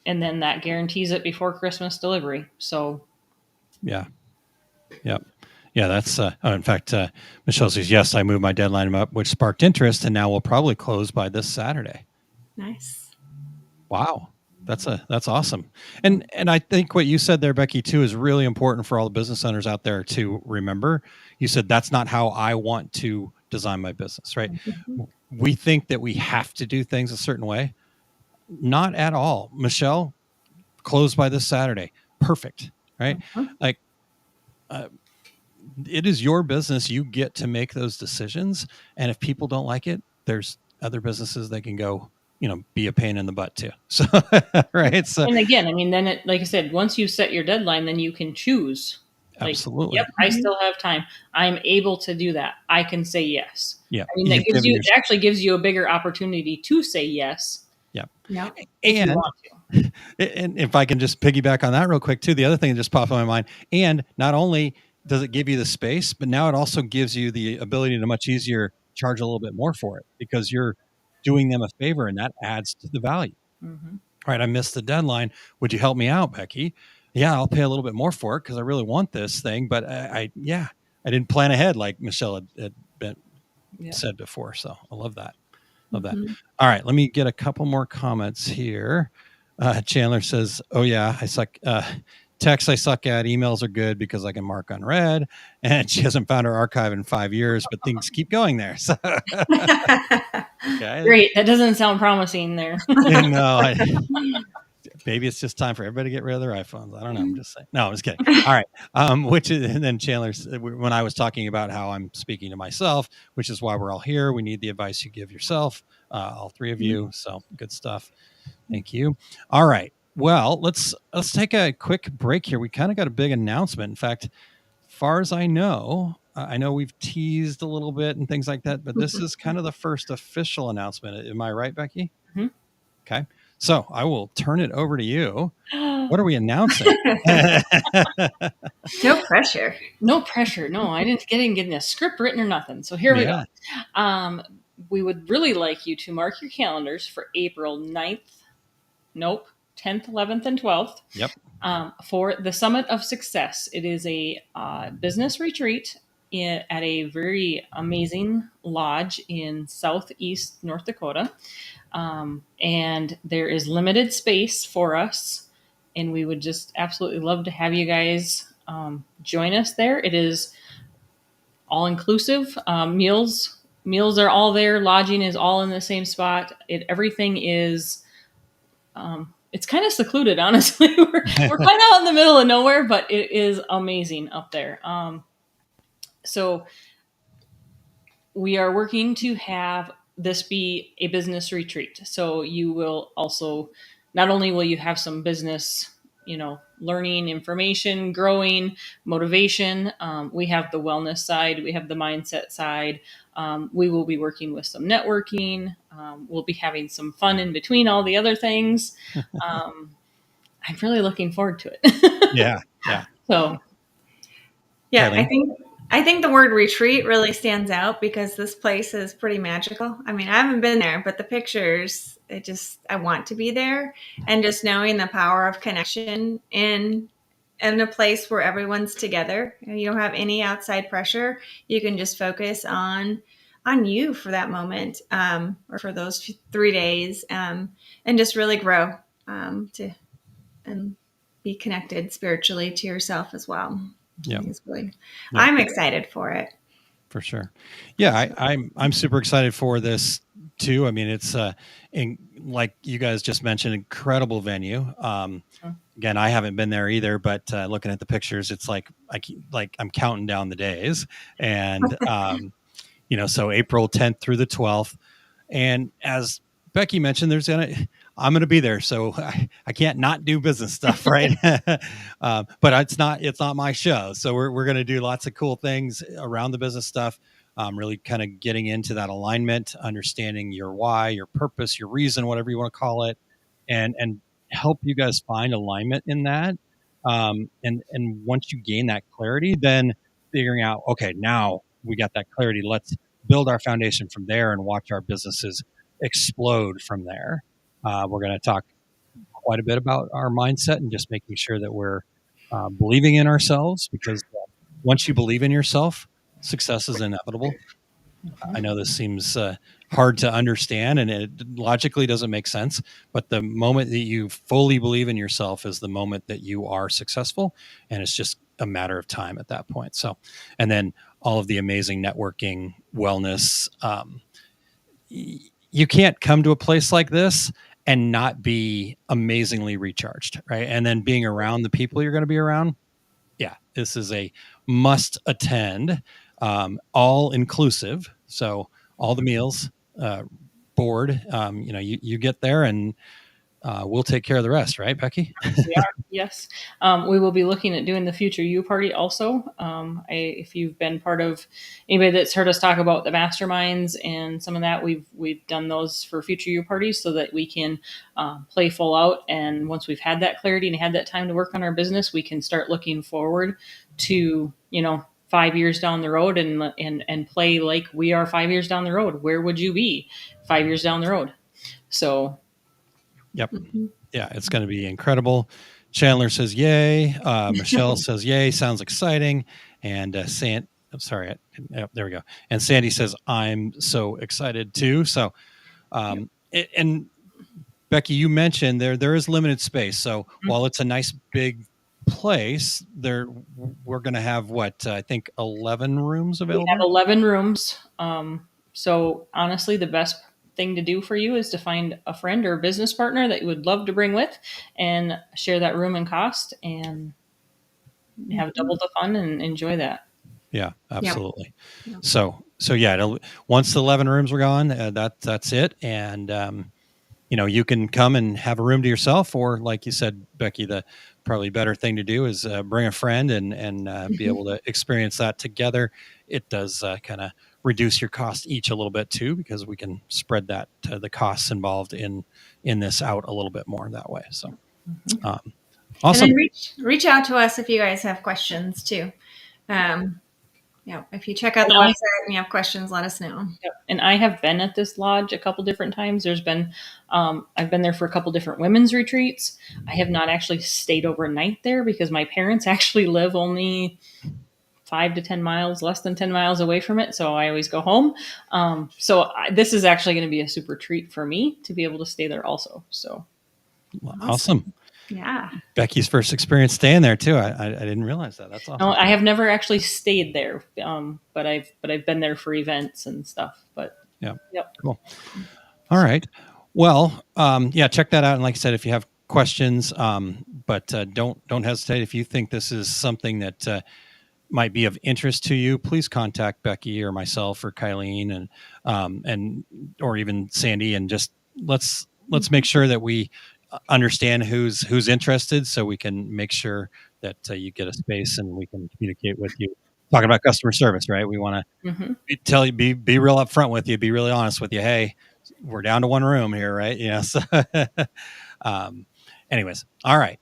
then that guarantees it before Christmas delivery. So yeah. That's in fact, Michelle says, yes, I moved my deadline up, which sparked interest, and now we'll probably close by this Saturday. Nice. Wow. That's awesome. And I think what you said there, Becky, too, is really important for all the business owners out there to remember. You said, that's not how I want to design my business, right? We think that we have to do things a certain way. Not at all. Michelle, close by this Saturday. Perfect. Right. Like, it is your business. You get to make those decisions. And if people don't like it, there's other businesses that can go, be a pain in the butt too. So, right. So, and again, I mean, then like I said, once you set your deadline, then you can choose. Absolutely. Yep, I still have time. I'm able to do that. I can say yes. Yeah. I mean, it actually gives you a bigger opportunity to say yes. Yeah. Yep. If you want to. And if I can just piggyback on that real quick too, the other thing that just popped in my mind, and not only does it give you the space, but now it also gives you the ability to much easier charge a little bit more for it, because you're doing them a favor, and that adds to the value. Mm-hmm. All right, I missed the deadline. Would you help me out, Becky? Yeah, I'll pay a little bit more for it because I really want this thing. But I didn't plan ahead, like Michelle had said before. So I love that. Love that. All right, let me get a couple more comments here. Chandler says, "Oh yeah, I suck. Texts I suck at. Emails are good because I can mark unread." And she hasn't found her archive in 5 years, but things keep going there. So okay. Great. That doesn't sound promising there. No, maybe it's just time for everybody to get rid of their iPhones. I don't know. I'm just saying. No, I'm just kidding. All right. And then Chandler, when I was talking about how I'm speaking to myself, which is why we're all here. We need the advice you give yourself, all three of you. So good stuff. Thank you. All right. Well, let's take a quick break here. We kind of got a big announcement. In fact, as far as I know, I know we've teased a little bit and things like that, but this is kind of the first official announcement. Am I right, Becky? Mhm. Okay. So I will turn it over to you. What are we announcing? No pressure. No pressure. No, I didn't get a script written or nothing. So here we go. We would really like you to mark your calendars for April 9th. Nope. 10th, 11th, and 12th. Yep. For the Summit of Success. It is a business retreat at a very amazing lodge in southeast North Dakota. And there is limited space for us. And we would just absolutely love to have you guys join us there. It is all inclusive. Meals are all there. Lodging is all in the same spot. Everything is it's kind of secluded, honestly. We're kind of out in the middle of nowhere, but it is amazing up there. So we are working to have this be a business retreat. So you will also, not only will you have some business, learning, information, growing, motivation. We have the wellness side. We have the mindset side. We will be working with some networking. We'll be having some fun in between all the other things. I'm really looking forward to it. Yeah. So, yeah, Kaylene? I think the word retreat really stands out because this place is pretty magical. I mean, I haven't been there, but the pictures, I want to be there, and just knowing the power of connection in a place where everyone's together. You don't have any outside pressure. You can just focus on you for that moment, or for those 3 days, and just really grow and be connected spiritually to yourself as well. Yeah. I'm excited for it. For sure. Yeah, I'm super excited for this too. I mean, it's like you guys just mentioned, incredible venue. Again, I haven't been there either, but looking at the pictures, it's like I'm counting down the days, and so April 10th through the 12th, and as Becky mentioned, I'm going to be there, so I can't not do business stuff, right? But it's not my show, so we're going to do lots of cool things around the business stuff. Really kind of getting into that alignment, understanding your why, your purpose, your reason, whatever you want to call it, and help you guys find alignment in that. And once you gain that clarity, then figuring out, okay, now we got that clarity. Let's build our foundation from there and watch our businesses explode from there. We're going to talk quite a bit about our mindset and just making sure that we're believing in ourselves, because once you believe in yourself, success is inevitable. I know this seems hard to understand and it logically doesn't make sense, but the moment that you fully believe in yourself is the moment that you are successful, and it's just a matter of time at that point. So, and then all of the amazing networking, wellness, you can't come to a place like this and not be amazingly recharged, right? And then being around the people you're going to be around. Yeah, this is a must attend, all inclusive. So all the meals, board, you get there and we'll take care of the rest, right, Becky? We are, yes. We will be looking at doing the Future You Party also. If you've been part of anybody that's heard us talk about the masterminds and some of that, we've done those for Future You parties so that we can play full out. And once we've had that clarity and had that time to work on our business, we can start looking forward to 5 years down the road and play like we are 5 years down the road. Where would you be 5 years down the road? So. Yep. Yeah, it's going to be incredible. Chandler says, yay. Michelle says, yay. Sounds exciting. And there we go. And Sandy says, I'm so excited too. So, and Becky, you mentioned there is limited space. So while it's a nice big place, we're going to have I think 11 rooms available. We have 11 rooms. So honestly, the best thing to do for you is to find a friend or a business partner that you would love to bring with and share that room and cost and have double the fun and enjoy that. Yeah, absolutely. Yeah. So yeah, once the 11 rooms were gone, that's it. And, you can come and have a room to yourself, or like you said, Becky, the probably better thing to do is bring a friend and be able to experience that together. It does kind of reduce your cost each a little bit too, because we can spread that the costs involved in this out a little bit more that way. So awesome. And then reach out to us if you guys have questions too. If you check out the website and you have questions, let us know. Yep. And I have been at this lodge a couple different times. There's been, I've been there for a couple different women's retreats. I have not actually stayed overnight there because my parents actually live only 5 to 10 miles, less than 10 miles away from it. So I always go home. This is actually going to be a super treat for me to be able to stay there also. So awesome. Yeah. Becky's first experience staying there too. I didn't realize that. That's awesome. No, I have never actually stayed there, but I've been there for events and stuff. But yeah, yep. Cool. All right. Well, check that out. And like I said, if you have questions, but don't hesitate. If you think this is something that might be of interest to you, please contact Becky or myself or Kylene and or even Sandy, and just let's make sure that we understand who's interested, so we can make sure that you get a space and we can communicate with you. Talking about customer service, right? We want to tell you, be real upfront with you, be really honest with you. Hey, we're down to one room here, right? So anyways, all right.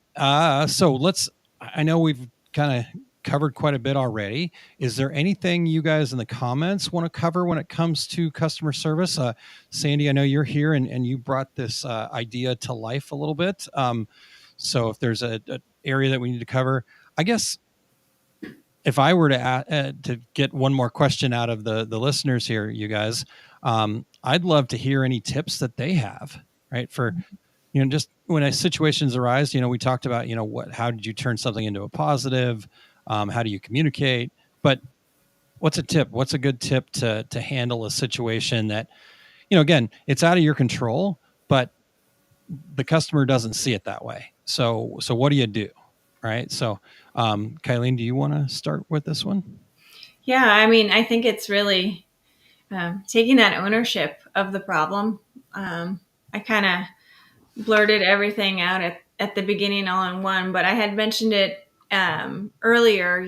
So I know we've kind of covered quite a bit already. Is there anything you guys in the comments want to cover when it comes to customer service? Sandy, I know you're here and you brought this idea to life a little bit. So if there's a area that we need to cover, I guess if I were to get one more question out of the listeners here, you guys, I'd love to hear any tips that they have, right? For, just when situations arise, we talked about, how did you turn something into a positive? How do you communicate? But what's a tip? What's a good tip to handle a situation that, again, it's out of your control, but the customer doesn't see it that way. So what do you do? Right. So, Kylene, do you want to start with this one? Yeah. I mean, I think it's really taking that ownership of the problem. I kind of blurted everything out at the beginning all in one, but I had mentioned it earlier.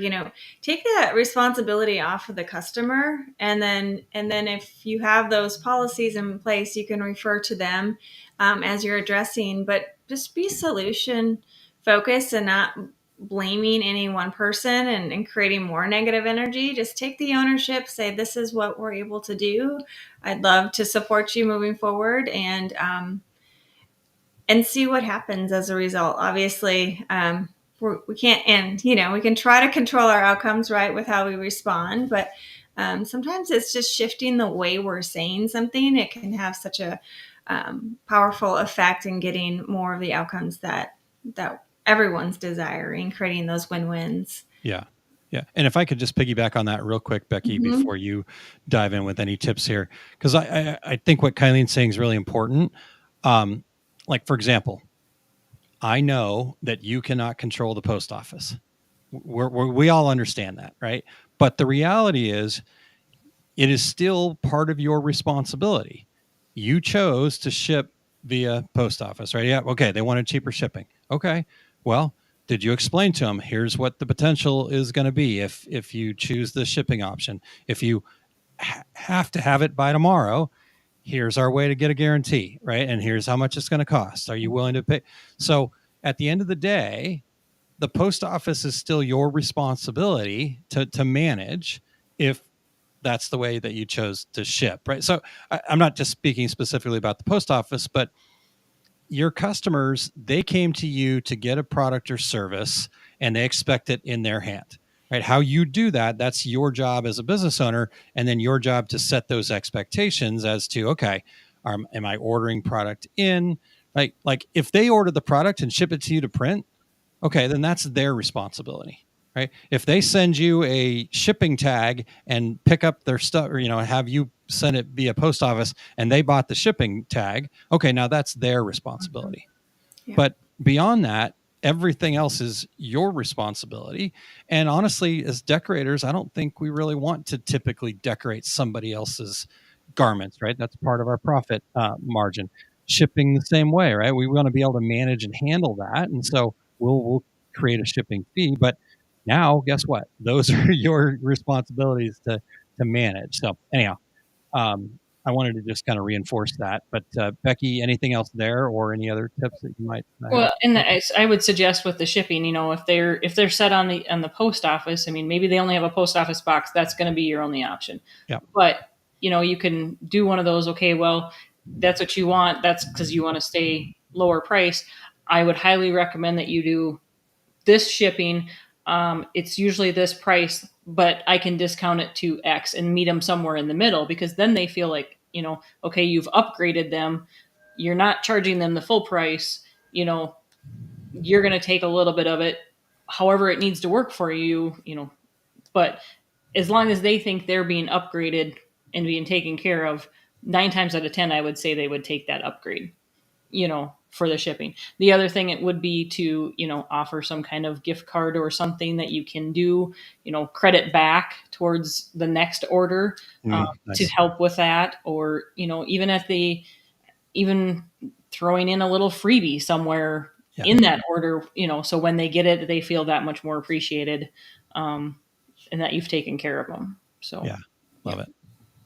Take that responsibility off of the customer, and then if you have those policies in place, you can refer to them as you're addressing, but just be solution focused and not blaming any one person and creating more negative energy. Just take the ownership, say, this is what we're able to do. I'd love to support you moving forward, and see what happens as a result. Obviously, we can't, and we can try to control our outcomes, right, with how we respond, but sometimes it's just shifting the way we're saying something. It can have such a powerful effect in getting more of the outcomes that everyone's desiring, creating those win-wins. Yeah. And if I could just piggyback on that real quick, Becky, before you dive in with any tips here, because I think what Kylene's saying is really important. Like, for example, I know that you cannot control the post office. We all understand that, right? But the reality is, it is still part of your responsibility. You chose to ship via post office, right? Yeah. Okay. They wanted cheaper shipping. Okay. Well, did you explain to them, here's what the potential is going to be if you choose the shipping option? If you have to have it by tomorrow, here's our way to get a guarantee, right? And here's how much it's going to cost. Are you willing to pay? So at the end of the day, the post office is still your responsibility to manage if that's the way that you chose to ship, right? So I'm not just speaking specifically about the post office, but your customers, they came to you to get a product or service and they expect it in their hand, right? How you do that, that's your job as a business owner, and then your job to set those expectations as to, okay, am I ordering product in? Like if they order the product and ship it to you to print, okay, then that's their responsibility, right? If they send you a shipping tag and pick up their stuff, or have you send it via post office and they bought the shipping tag, okay, now that's their responsibility. Yeah. But beyond that, everything else is your responsibility. And honestly, as decorators, I don't think we really want to typically decorate somebody else's garments, right? That's part of our profit margin. Shipping the same way, right? We want to be able to manage and handle that. And so we'll create a shipping fee. But now, guess what? Those are your responsibilities to manage. So anyhow, I wanted to just kind of reinforce that. But Becky, anything else there, or any other tips that you might have? Well, and I would suggest with the shipping, if they're set on the post office, I mean, maybe they only have a post office box. That's going to be your only option. Yeah. But you can do one of those. Okay, well, that's what you want. That's because you want to stay lower price. I would highly recommend that you do this shipping. It's usually this price, but I can discount it to X and meet them somewhere in the middle, because then they feel like, okay, you've upgraded them. You're not charging them the full price. You're going to take a little bit of it, however it needs to work for you, but as long as they think they're being upgraded and being taken care of, 9 times out of 10, I would say they would take that upgrade, for the shipping. The other thing it would be to, offer some kind of gift card or something that you can do, credit back towards the next order, Nice. to help with that. Or, even throwing in a little freebie somewhere in that order, so when they get it, they feel that much more appreciated, and that you've taken care of them. So yeah, love it.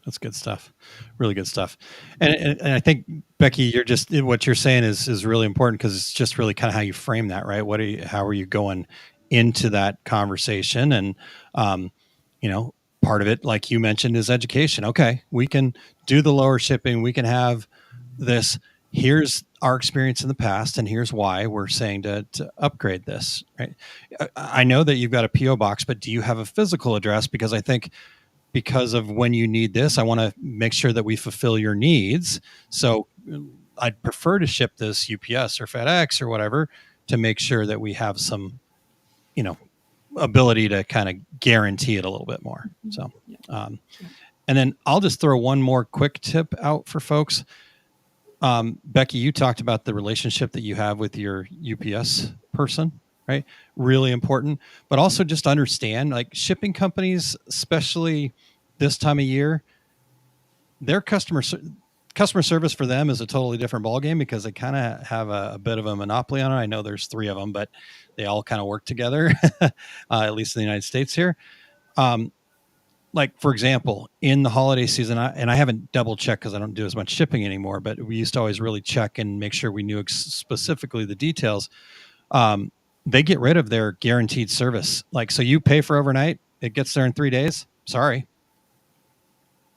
That's good stuff. Really good stuff. And I think, Becky, what you're saying is really important, because it's just really kind of how you frame that, right? How are you going into that conversation? And, part of it, like you mentioned, is education. Okay, we can do the lower shipping. We can have this. Here's our experience in the past, and here's why we're saying to upgrade this, right? I know that you've got a PO box, but do you have a physical address? Because I think, because of when you need this, I want to make sure that we fulfill your needs. So I'd prefer to ship this UPS or FedEx or whatever, to make sure that we have some, ability to kind of guarantee it a little bit more. So, and then I'll just throw one more quick tip out for folks. Becky, you talked about the relationship that you have with your UPS person, right? Really important, but also just understand, like, shipping companies, especially this time of year, their customer service for them is a totally different ballgame, because they kind of have a bit of a monopoly on it. I know there's 3 of them, but they all kind of work together, at least in the United States here. Like, for example, in the holiday season, I haven't double checked because I don't do as much shipping anymore, but we used to always really check and make sure we knew specifically the details. They get rid of their guaranteed service. Like, so you pay for overnight, it gets there in 3 days. Sorry.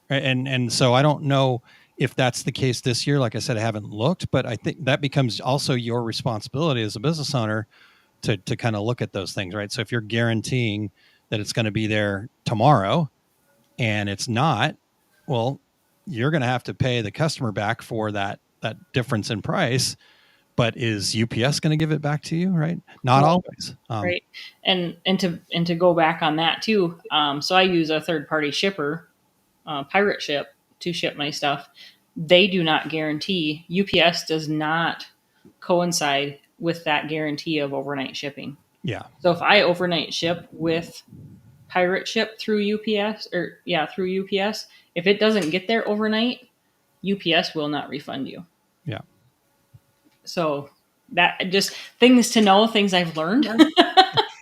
And so I don't know if that's the case this year. Like I said, I haven't looked, but I think that becomes also your responsibility as a business owner to kind of look at those things, right? So if you're guaranteeing that it's going to be there tomorrow and it's not, well, you're going to have to pay the customer back for that difference in price. But is UPS going to give it back to you? Right? Not always. Right. And to go back on that too. So I use a third party shipper, Pirate Ship, to ship my stuff. They do not guarantee. UPS does not coincide with that guarantee of overnight shipping. Yeah. So if I overnight ship with Pirate Ship through UPS, if it doesn't get there overnight, UPS will not refund you. Yeah. So that just things to know, things I've learned,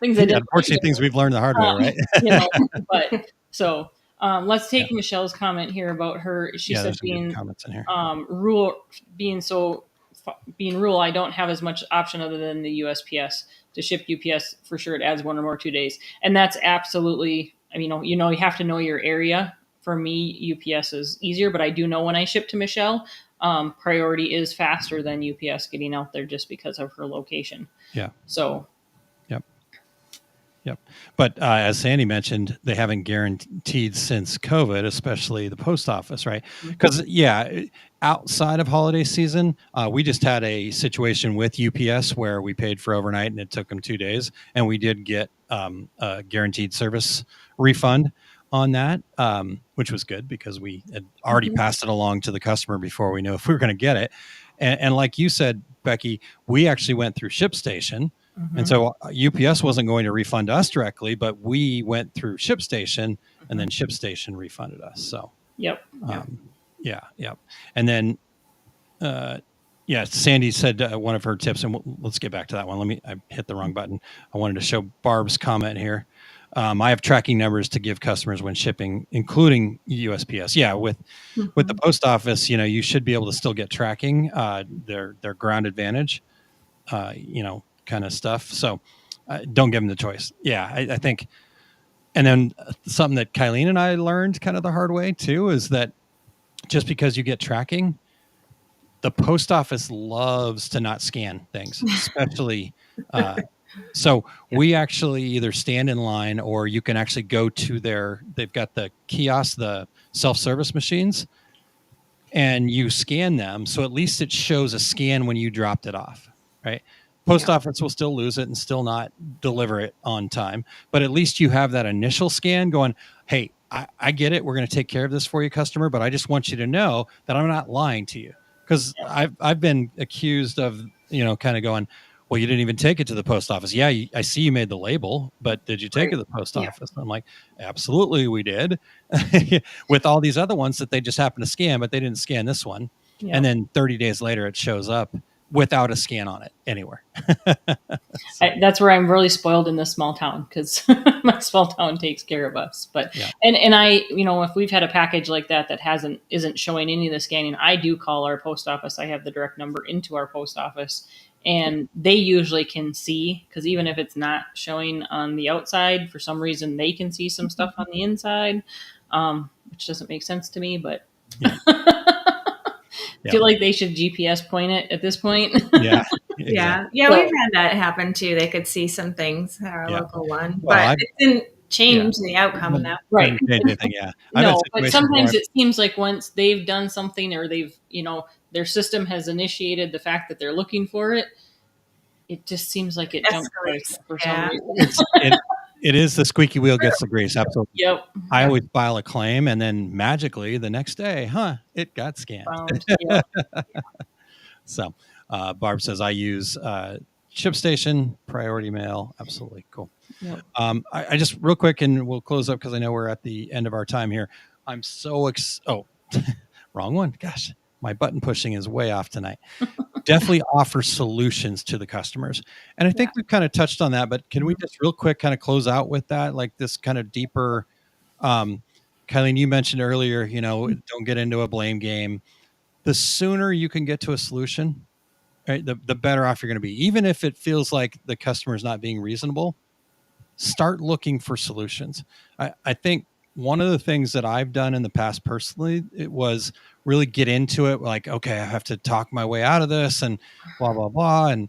things I did. Unfortunately, things we've learned the hard way, right? But so let's take Michelle's comment here about her. She said being comments in here. Being rural, I don't have as much option other than the USPS to ship UPS. For sure, it adds 1 or more 2 days, and that's absolutely. I mean, you have to know your area. For me, UPS is easier, but I do know when I ship to Michelle, priority is faster than UPS getting out there just because of her location. Yeah. So. Yep. But as Sandy mentioned, they haven't guaranteed since COVID, especially the post office, right? Because, outside of holiday season, we just had a situation with UPS where we paid for overnight and it took them 2 days. And we did get a guaranteed service refund on that, which was good because we had already passed it along to the customer before we knew if we were going to get it. And like you said, Becky, we actually went through ShipStation. And so UPS wasn't going to refund us directly, but we went through ShipStation, and then ShipStation refunded us. So, Yep. yeah. And then Yeah, Sandy said one of her tips, and let's get back to that one. I hit the wrong button. I wanted to show Barb's comment here. I have tracking numbers to give customers when shipping, including USPS. Yeah, with the post office, you should be able to still get tracking, their ground advantage, kind of stuff. So don't give them the choice. Yeah, I think. And then something that Kylene and I learned kind of the hard way too is that just because you get tracking, the post office loves to not scan things, especially. So we actually either stand in line or you can actually go to they've got the kiosks, the self-service machines, and you scan them. So at least it shows a scan when you dropped it off, right? Post office will still lose it and still not deliver it on time. But at least you have that initial scan going, hey, I get it. We're going to take care of this for you, customer. But I just want you to know that I'm not lying to you. Because I've been accused of, kind of going, well, you didn't even take it to the post office. Yeah, I see you made the label, but did you take it to the post office? And I'm like, absolutely, we did. With all these other ones that they just happened to scan, but they didn't scan this one. Yeah. And then 30 days later, it shows up without a scan on it anywhere. That's where I'm really spoiled in this small town because my small town takes care of us. But and I, if we've had a package like that isn't showing any of the scanning, I do call our post office. I have the direct number into our post office, and they usually can see, because even if it's not showing on the outside, for some reason they can see some stuff on the inside, which doesn't make sense to me, but. Yeah. I feel like they should GPS point it at this point. Yeah. Exactly. Yeah. We've had that happen too. They could see some things at our local one, but it didn't change the outcome though. Right. Anything, No, but sometimes it seems like once they've done something or they've, their system has initiated the fact that they're looking for it, it just seems like it jumps for some reason. It is the squeaky wheel gets the grease. Absolutely. Yep. I always file a claim and then magically the next day, it got scanned. So Barb says I use ShipStation, Priority Mail. Absolutely. Cool. Yep. I just real quick, and we'll close up because I know we're at the end of our time here. I'm so wrong one. Gosh, my button pushing is way off tonight. Definitely offer solutions to the customers. And I think we've kind of touched on that, but can we just real quick kind of close out with that, like this kind of deeper, Kylene, you mentioned earlier, don't get into a blame game. The sooner you can get to a solution, right, the better off you're going to be. Even if it feels like the customer is not being reasonable, start looking for solutions. I think one of the things that I've done in the past personally, it was really get into it. Like, okay, I have to talk my way out of this and blah, blah, blah. And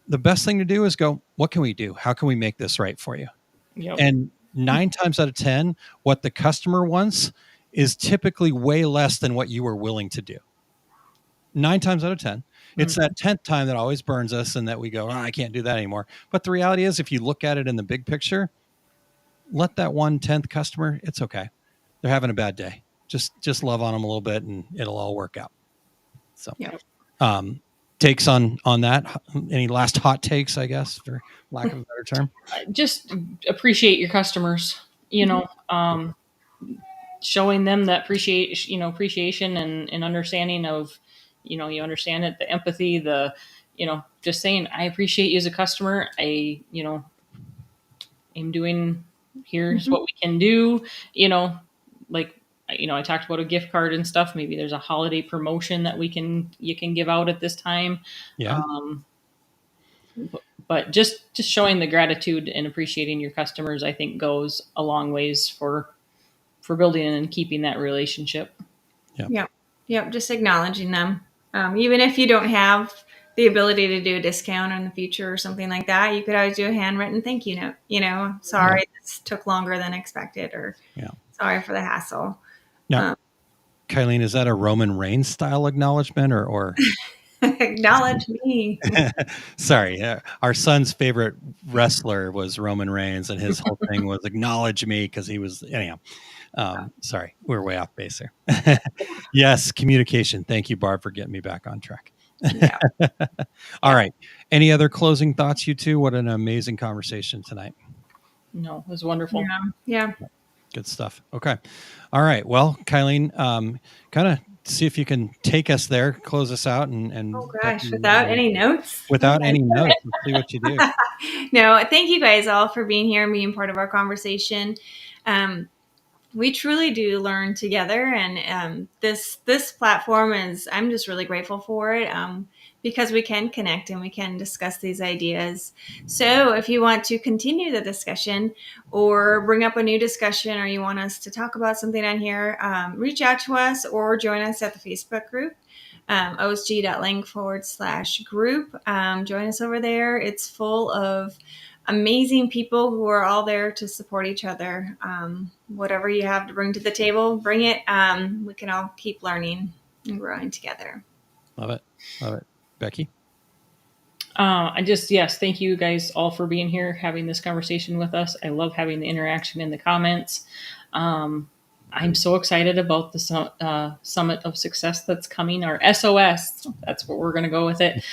the best thing to do is go, what can we do? How can we make this right for you? Yep. And 9 times out of 10, what the customer wants is typically way less than what you were willing to do. 9 times out of 10. It's that 10th time that always burns us and that we go, I can't do that anymore. But the reality is, if you look at it in the big picture, let that 1/10 customer, it's okay. They're having a bad day. Just love on them a little bit and it'll all work out. So, takes on that. Any last hot takes, I guess, for lack of a better term? Just appreciate your customers, showing them that appreciation and understanding of, you understand it, the empathy, just saying, I appreciate you as a customer. I'm doing, here's what we can do, I talked about a gift card and stuff. Maybe there's a holiday promotion that you can give out at this time. Yeah. But just showing the gratitude and appreciating your customers, I think goes a long ways for building and keeping that relationship. Yeah. Yep. Just acknowledging them. Even if you don't have the ability to do a discount in the future or something like that, you could always do a handwritten thank you note. Sorry, this took longer than expected, or sorry for the hassle. Now, Kylene, is that a Roman Reigns style acknowledgement or acknowledge me? Sorry, our son's favorite wrestler was Roman Reigns, and his whole thing was acknowledge me because he was anyhow. Sorry, we're way off base here. Yes, communication. Thank you, Barb, for getting me back on track. Yeah. All right. Any other closing thoughts, you two? What an amazing conversation tonight. No, it was wonderful. Yeah. Good stuff. Okay. All right. Well, Kylene, kind of see if you can take us there, close us out, and Oh gosh, Becky, without any notes. without any notes, let's see what you do. No, thank you guys all for being here and being part of our conversation. We truly do learn together, and this platform is, I'm just really grateful for it, because we can connect and we can discuss these ideas. So if you want to continue the discussion or bring up a new discussion, or you want us to talk about something on here, reach out to us or join us at the Facebook group, osg.link/group. Join us over there. It's full of amazing people who are all there to support each other. Whatever you have to bring to the table, bring it. We can all keep learning and growing together. Love it. Love it. Becky? Yes, thank you guys all for being here, having this conversation with us. I love having the interaction in the comments. I'm so excited about the Summit of Success that's coming, our SOS. That's what we're going to go with it.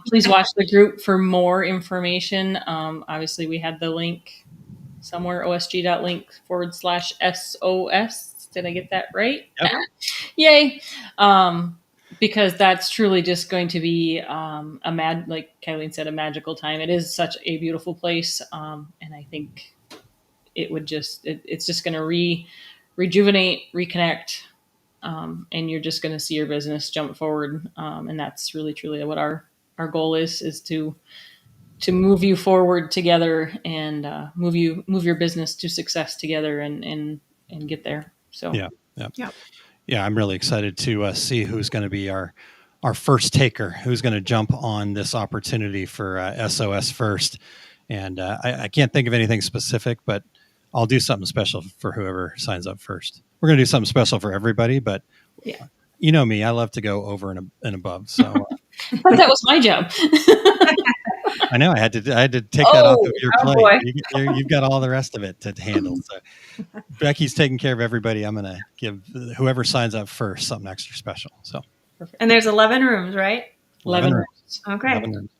Please watch the group for more information. Obviously, we had the link somewhere, osg.link/SOS. Did I get that right? Yep. Yay. Because that's truly just going to be like Kylene said, a magical time. It is such a beautiful place. And I think it would it's just going to rejuvenate, reconnect, and you're just going to see your business jump forward. And that's really, truly what our goal is to move you forward together and move your business to success together and get there. So Yeah. I'm really excited to see who's going to be our first taker, who's going to jump on this opportunity for SOS first. And I can't think of anything specific, but I'll do something special for whoever signs up first. We're going to do something special for everybody, but you know me, I love to go over and above. So but that was my job. I know I had to take that off of your plate. Boy. You've got all the rest of it to handle. So Becky's taking care of everybody. I'm going to give whoever signs up first something extra special. So, Perfect. And there's 11 rooms, right? 11 rooms. Okay. 11 rooms.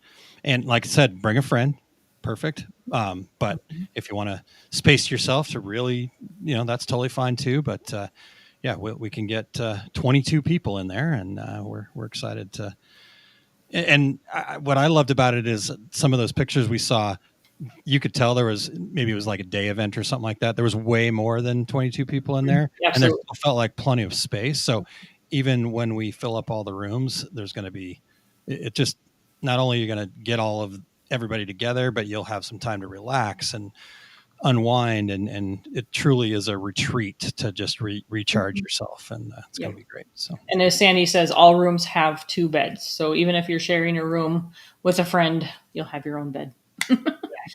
And like I said, bring a friend. Perfect. But if you want to space yourself to really, that's totally fine too. But we can get 22 people in there, and we're excited to. And what I loved about it is some of those pictures we saw, you could tell it was like a day event or something like that. There was way more than 22 people in there, Absolutely. and there felt like plenty of space. So even when we fill up all the rooms, there's going to be, it just, not only you're going to get all of everybody together, but you'll have some time to relax and unwind. And it truly is a retreat to just recharge yourself. And it's going to be great. So, and as Sandy says, all rooms have 2 beds. So even if you're sharing a room with a friend, you'll have your own bed.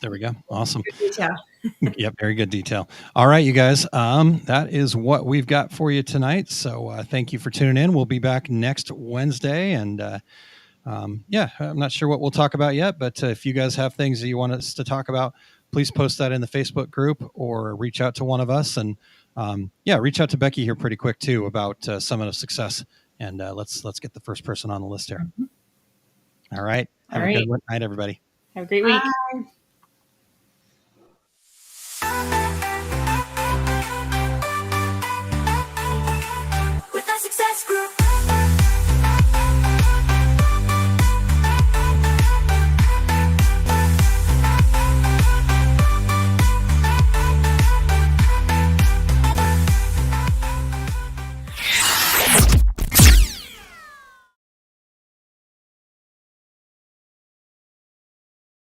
There we go. Awesome. Good detail. Yep. Very good detail. All right, you guys. That is what we've got for you tonight. So thank you for tuning in. We'll be back next Wednesday. And I'm not sure what we'll talk about yet, but if you guys have things that you want us to talk about, please post that in the Facebook group or reach out to one of us. And reach out to Becky here pretty quick too about Summit of Success. And let's get the first person on the list here. All right. Have a good night, everybody. Have a great week. Bye.